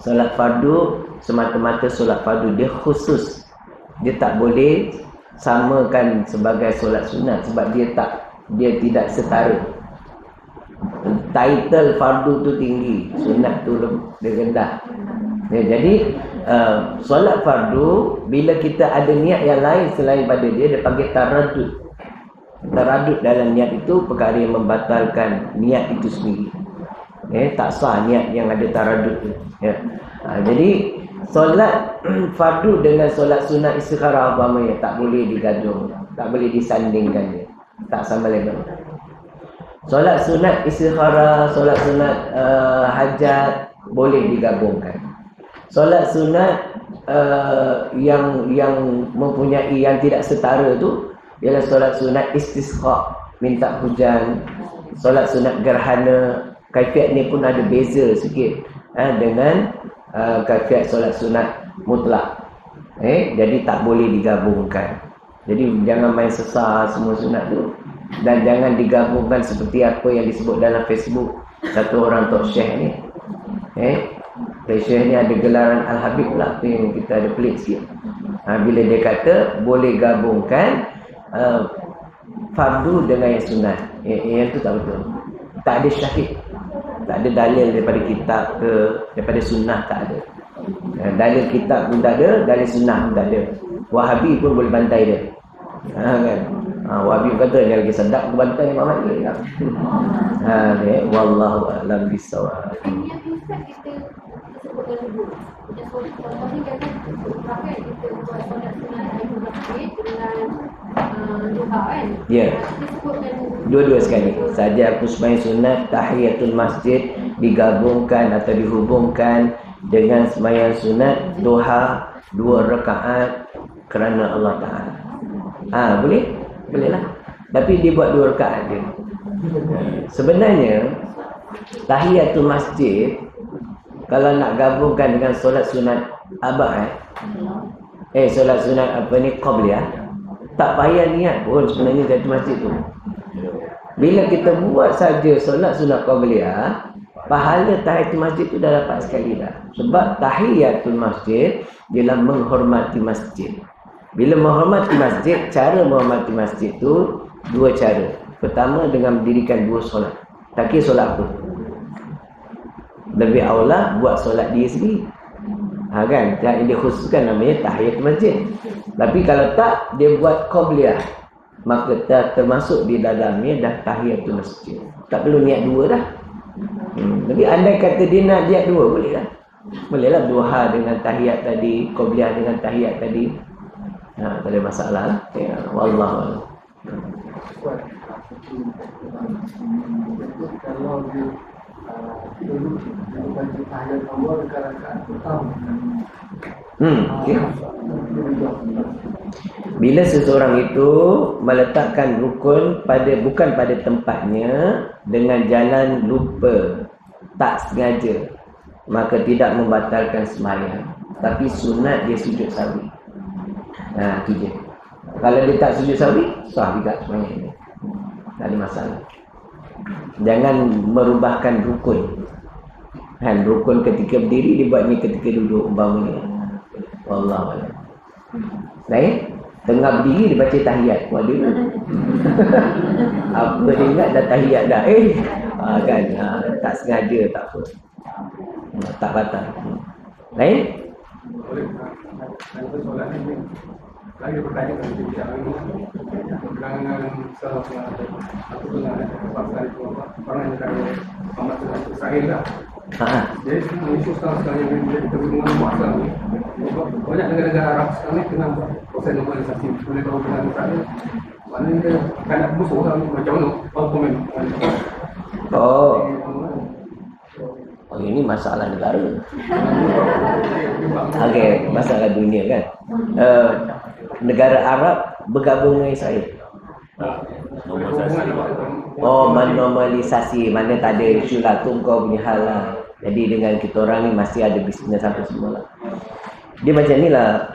Speaker 2: Solat fardu semata-mata solat fardu, dia khusus, dia tak boleh samakan sebagai solat sunat sebab dia tidak setara. Title fardu tu tinggi, sunat tu dia rendah. Ya, jadi solat fardu bila kita ada niat yang lain selain pada dia panggil taraddud. Taraddud dalam niat itu perkara yang membatalkan niat itu sendiri. Tak sah niat yang ada taraddud tu. Ya. Jadi solat fardu dengan solat sunat istikharah umpamanya tak boleh digaduh, tak boleh disandingkan dia. Tak sama level. Solat sunat istikharah, solat sunat hajat boleh digabungkan. Solat sunat yang mempunyai yang tidak setara tu ialah solat sunat istisqa, minta hujan. Solat sunat gerhana, kaifiat ni pun ada beza sikit dengan kaifiat solat sunat mutlak. Jadi tak boleh digabungkan. Jadi jangan main sesar semua sunat tu. Dan jangan digabungkan seperti apa yang disebut dalam Facebook satu orang Tok Syekh ni. Syekh ni ada gelaran Al-Habib pula, tu yang kita ada pelik sikit. Bila dia kata boleh gabungkan fardu dengan yang sunat, yang tu tak betul. Tak ada syahid, tak ada dalil daripada kitab ke daripada sunnah, tak ada. Dalil kitab pun tak ada, dalil sunnah pun tak ada. Wahabi pun boleh bantai dia. Kan? Wahabi kata dia lagi sedap ke bantai Imam Mahdi kan? Wallahu a'lam bissawab.
Speaker 5: Yang Ustaz kita disebutkan dulu. Macam solat contohnya kata pakai kita buat solat sunat Aidil Masjid dengan duha kan.
Speaker 2: Ya.
Speaker 5: Disebutkan
Speaker 2: Dua-dua sekali. Saja aku sembahyang sunat tahiyatul masjid digabungkan atau dihubungkan dengan sembahyang sunat duha 2 rakaat kerana Allah Taala. Boleh? Boleh lah. Tapi dia buat 2 rakaat je. Sebenarnya tahiyatul masjid kalau nak gabungkan dengan solat sunat abad solat sunat qabliyah, tak payah niat pun sebenarnya tahiyatul masjid tu. Bila kita buat saja solat sunat qabliyah, pahala tahiyatul masjid tu dah dapat sekali dah. Sebab tahiyatul masjid ialah menghormati masjid. Bila menghormati masjid, cara menghormati masjid tu 2 cara. Pertama dengan mendirikan 2 solat. Tak kira solat apa. Lebih aula buat solat dia sendiri. Kan? Yang dia khususkan namanya tahiyatul masjid. Tapi kalau tak, dia buat qabliyah, maka termasuk di dalamnya dah tahiyatul masjid. Tak perlu niat 2 dah. Jadi andai kata dia nak niat 2, boleh lah. Boleh lah duha dengan tahiyat tadi, qabliyah dengan tahiyat tadi. Tak ada masalah lah. Wallahu
Speaker 6: kalau dia dulu bagi tahiyat awal dekat rakaat pertama.
Speaker 2: Okay. Bila seseorang itu meletakkan rukun bukan pada tempatnya dengan jalan lupa, tak sengaja, maka tidak membatalkan sembahyang, tapi sunat dia sujud sahwi. Itu je. Kalau dia tak sujud sahwi, sah juga sembahyang dia. Tak ada masalah. Jangan merubahkan rukun. Rukun ketika berdiri dibuatnya ketika duduk umpamanya. Wallahu a'lam. Baik, tengah berdiri dia baca tahiyat. Waduh. Apa dia ingat dah tahiyat dah. Kan tak sengaja tak apa. Tak batal. Baik?
Speaker 4: Lagi bertanya tentang tidak ini dengan salah satu dengan orang yang dari amat Israel lah. Jadi isu sekarang yang kita berhubungan kuasa ni, banyak negara-negara Arab sekarang ni tengah proses normalisasi. Boleh tahu dengan Israel, mana dia kan musuh orang macam mana? Komen.
Speaker 2: Ini masalah negara. Masalah dunia kan. Negara Arab bergabung dengan Israel. Normalisasi. Mana tak ada isu lah tu kau punya hal lah. Jadi dengan kita orang ni masih ada bisnes apa semua lah. Dia macam ni lah.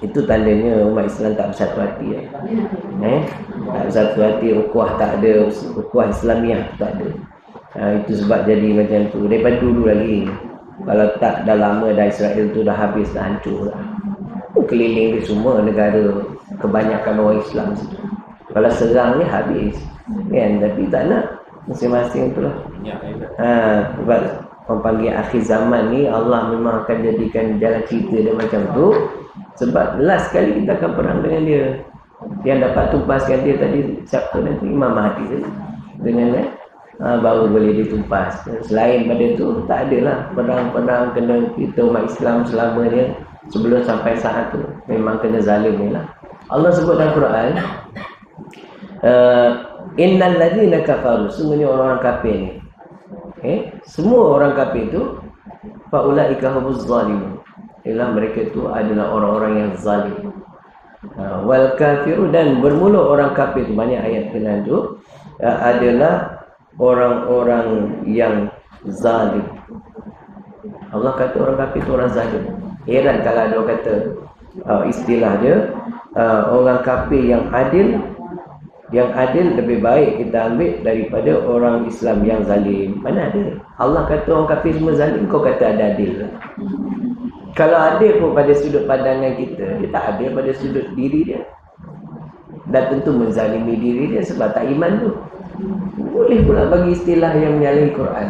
Speaker 2: Itu tandanya umat Islam tak bersatu hati lah. Tak bersatu hati, ukhuwah tak ada, ukhuwah Islamiah tak ada. Itu sebab jadi macam tu. Daripada dulu lagi. Kalau tak dah lama dah Israel tu dah habis, dah hancur lah. Keliling dia semua negara, kebanyakan orang Islam situ. Kalau serang ni habis kan, tapi tak nak, masing-masing tu lah. Sebab orang panggil akhir zaman ni, Allah memang akan jadikan jalan cerita dia macam tu. Sebab last kali kita akan perang dengan dia. Yang dapat tumpaskan dia tadi siapa nanti? Imam Mahdi tadi. Dengan baru boleh ditumpas. Selain pada tu tak adalah perang-perang kena kita umat Islam selamanya. Sebelum sampai saat tu memang kena zalim ni lah. Allah sebut dalam Quran, innal ladzina kafaru, semuanya orang kafir ni. Semua orang kafir tu fa ulaika humuz zalimun. Ialah mereka tu adalah orang-orang yang zalim. Wal kafiru, dan bermula orang kafir tu, banyak ayat Quran tu adalah orang-orang yang zalim. Allah kata orang kafir tu orang zalim. Heran kalau ada orang kata istilah dia orang kafir yang adil. Yang adil lebih baik kita ambil daripada orang Islam yang zalim. Mana ada? Allah kata orang kafir semua zalim, kau kata ada adil. Kalau adil pun pada sudut pandangan kita, dia tak adil pada sudut diri dia. Dan tentu menzalimi diri dia sebab tak iman tu. Boleh pula bagi istilah yang menyalahi Quran.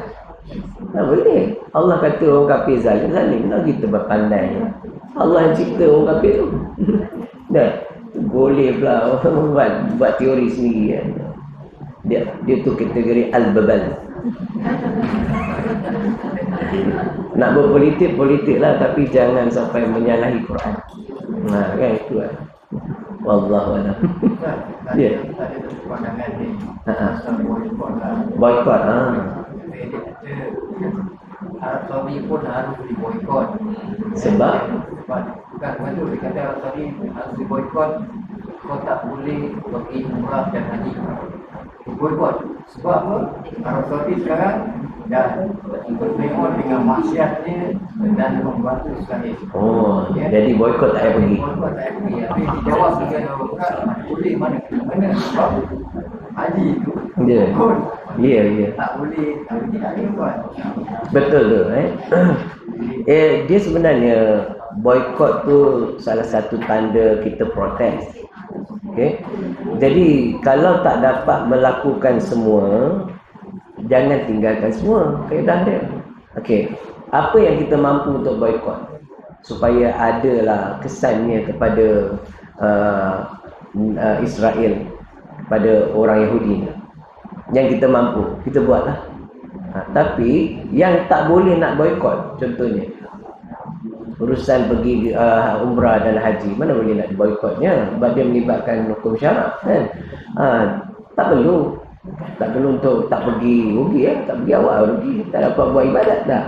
Speaker 2: Boleh. Allah kata orang kafir zalim. Lah kita berpandai. Allah yang cipta orang kafir tu. Boleh pula orang buat teori sendiri kan. Dia tu kategori al-babal. Nak berpolitik, politik lah, tapi jangan sampai menyalahi Quran. Nah, kan itu lah. Wallahu a'lam. Ya.
Speaker 3: Ada pandangan ni.
Speaker 2: Ha. Boykot.
Speaker 3: Arab Saudi pun harus diboykot.
Speaker 2: Sebab
Speaker 3: Bukan betul dia kata Arab Saudi harus diboykot. Kau tak boleh pergi umrah dan haji. Diboykot. Sebab apa? Arab Saudi sekarang dah bertengok dengan maksiatnya dan membantu Israel.
Speaker 2: oh, jadi boykot tak payah pergi.
Speaker 3: Boykot tak pergi. Tapi dijawab dengan orang boleh mana? Sebab haji itu
Speaker 2: Ya.
Speaker 3: pun
Speaker 2: Ya.
Speaker 3: tak boleh tak buat.
Speaker 2: Betul tu dia sebenarnya boykot tu salah satu tanda kita protes. Okey. Jadi kalau tak dapat melakukan semua, jangan tinggalkan semua kaedah dia. Okey. Apa yang kita mampu untuk boykot supaya adalah kesannya kepada Israel, kepada orang Yahudi ni. Yang kita mampu, kita buatlah. Tapi yang tak boleh nak boykot, contohnya urusan pergi umrah dan haji, mana boleh nak boykotnya sebab dia melibatkan hukum syarak kan. Tak perlu untuk tak pergi rugi tak pergi awak rugi, tak dapat buat ibadat dah.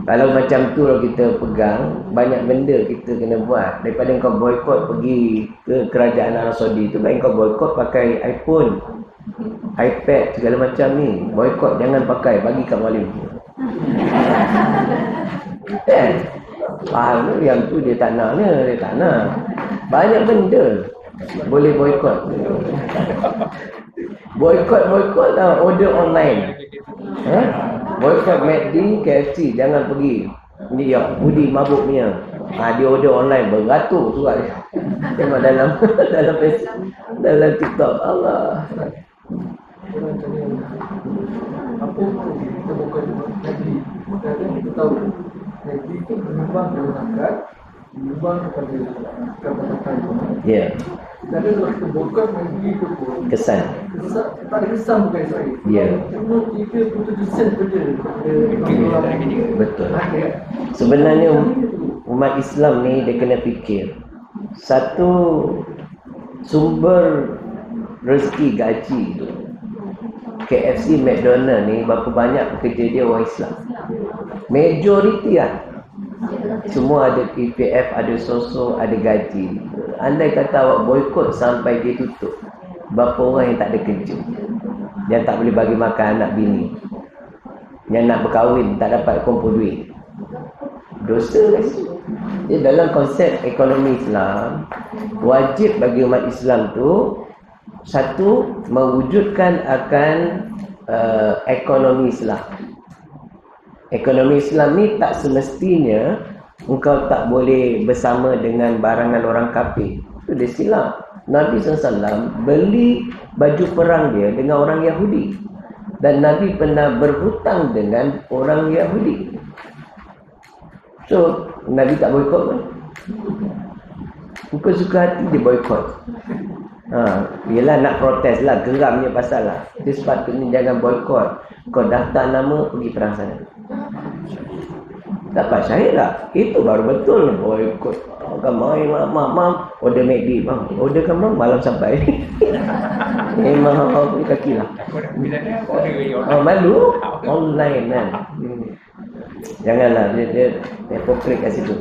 Speaker 2: Kalau macam tu kalau kita pegang, banyak benda kita kena buat. Daripada kau boykot pergi ke kerajaan Arab Saudi tu, baik kau boykot pakai iPhone, iPad segala macam ni. Boykot jangan pakai, bagi kat malim. Kan? Faham tu? Yang tu dia tak nak. Banyak benda boleh boykot. Boykot lah, order online. Boykot McD, KFC, jangan pergi. Ni ya, Budi mabuk punya. Dia order online beratur surat dia. Tengok dalam TikTok. Allah.
Speaker 6: Orang tanya, apa kita bukan negeri? Kadang kita tahu negeri itu menyumbang kepada zakat, menyumbang kepada pendapatan.
Speaker 2: Ya.
Speaker 6: Jadi kalau kita bukan negeri itu pun
Speaker 2: Kesan.
Speaker 6: tak ada kesan bukan Israel.
Speaker 2: Ya.
Speaker 6: Cuma 37% saja orang
Speaker 2: Betul. Sebenarnya umat Islam ni dia kena fikir. Satu sumber rezeki gaji tu, KFC, McDonald ni berapa banyak pekerja dia orang Islam. Majoriti lah. Semua ada PPF, ada sosok, ada gaji. Andai kata awak boykot sampai dia tutup, berapa orang yang tak ada kerja, yang tak boleh bagi makan anak bini, yang nak berkahwin tak dapat kumpul duit. Dosa guys. Jadi dalam konsep ekonomi Islam, wajib bagi umat Islam tu satu, mewujudkan akan ekonomi Islam. Ekonomi Islam ni tak semestinya engkau tak boleh bersama dengan barangan orang kafir. Itu dia silap. Nabi SAW beli baju perang dia dengan orang Yahudi. Dan Nabi pernah berhutang dengan orang Yahudi. So, Nabi tak boykot pun. Bukan suka hati dia boykot. Yelah nak protes lah, geramnya pasal lah. Dia sepatutnya jangan boykot. Kau daftar nama, pergi perang sana. Dapat syahid lah. Itu baru betul boykot. Kan main mak order McD bang. Orderkan bang, malam sampai. Memang punya kaki lah. Malu online kan. Janganlah dia hypocrite kat situ.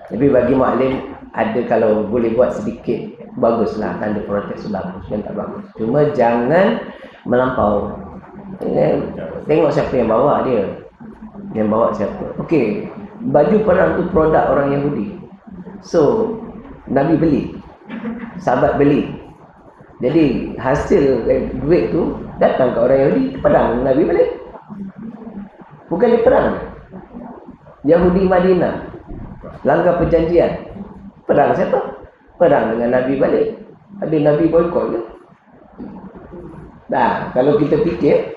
Speaker 2: Tapi bagi maklim, ada kalau boleh buat sedikit, baguslah. Tanda protes bagus dan tak bagus. Cuma jangan melampau. Tengok siapa yang bawa dia. Yang bawa siapa. Okey, baju perang tu produk orang Yahudi. So, Nabi beli, sahabat beli. Jadi hasil duit tu datang ke orang Yahudi, perang Nabi balik. Bukan dia perang. Yahudi Madinah langgar perjanjian. Perang siapa? Perang dengan Nabi balik. Ada Nabi boykot ke? Nah, kalau kita fikir,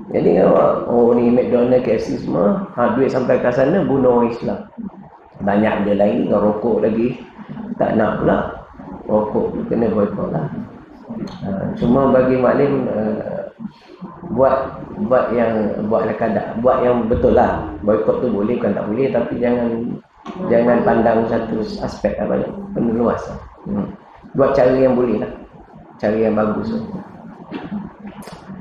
Speaker 2: jadi ni McDonald, KFC semua, duit sampai ke sana bunuh orang Islam. Banyak dia lain, rokok lagi tak nak pula. Rokok kena boykot lah. Cuma bagi maklim buat yang betul lah. Boikot tu boleh bukan tak boleh, tapi jangan pandang satu aspek apa penuh luas. Buat cara yang boleh lah, cara yang bagus.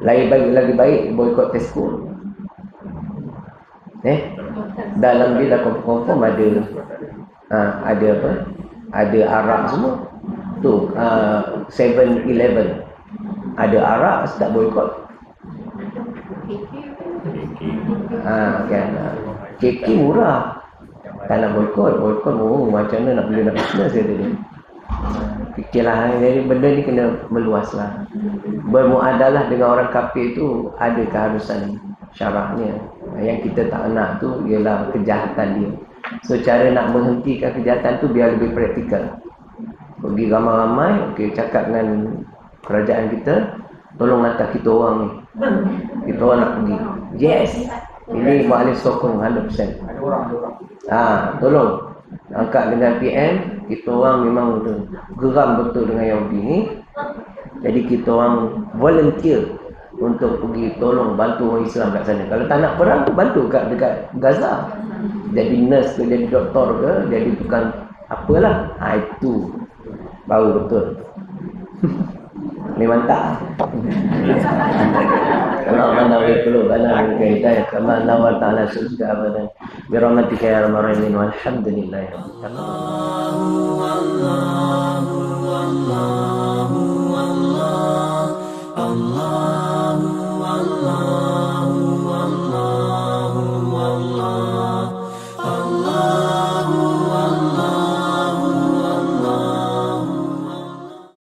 Speaker 2: Lagi baik boikot Tesco. Dalam dia dah confirm ada apa? Ada arak semua. Tu 7-Eleven ada arak, tak boikot. Kan. KK murah. Tak nak boikot macam mana nak beli nak bisnes dia tadi. Fikirlah, jadi benda ni kena meluas lah. Bermuadalah dengan orang kafir tu ada keharusan syaraknya. Yang kita tak nak tu ialah kejahatan dia. So cara nak menghentikan kejahatan tu biar lebih praktikal. Pergi ramai-ramai, cakap dengan kerajaan kita, tolong hantar kita orang ni. Kita orang nak pergi. Yes. Ini Mu'alif sokong 100%.
Speaker 3: Ada orang.
Speaker 2: Tolong angkat dengan PM. Kita orang memang geram betul dengan Yahudi ni. Jadi kita orang volunteer untuk pergi tolong bantu orang Islam kat sana. Kalau tak nak perang, bantu dekat Gaza. Jadi nurse ke, jadi doktor ke, jadi tukang apalah. Itu baru betul. Ni mantap. Allah mana boleh keluar bana kita kama Allah Taala sudah abadan. Bi rahmatika ya arhamar rahimin walhamdulillah.
Speaker 1: Allah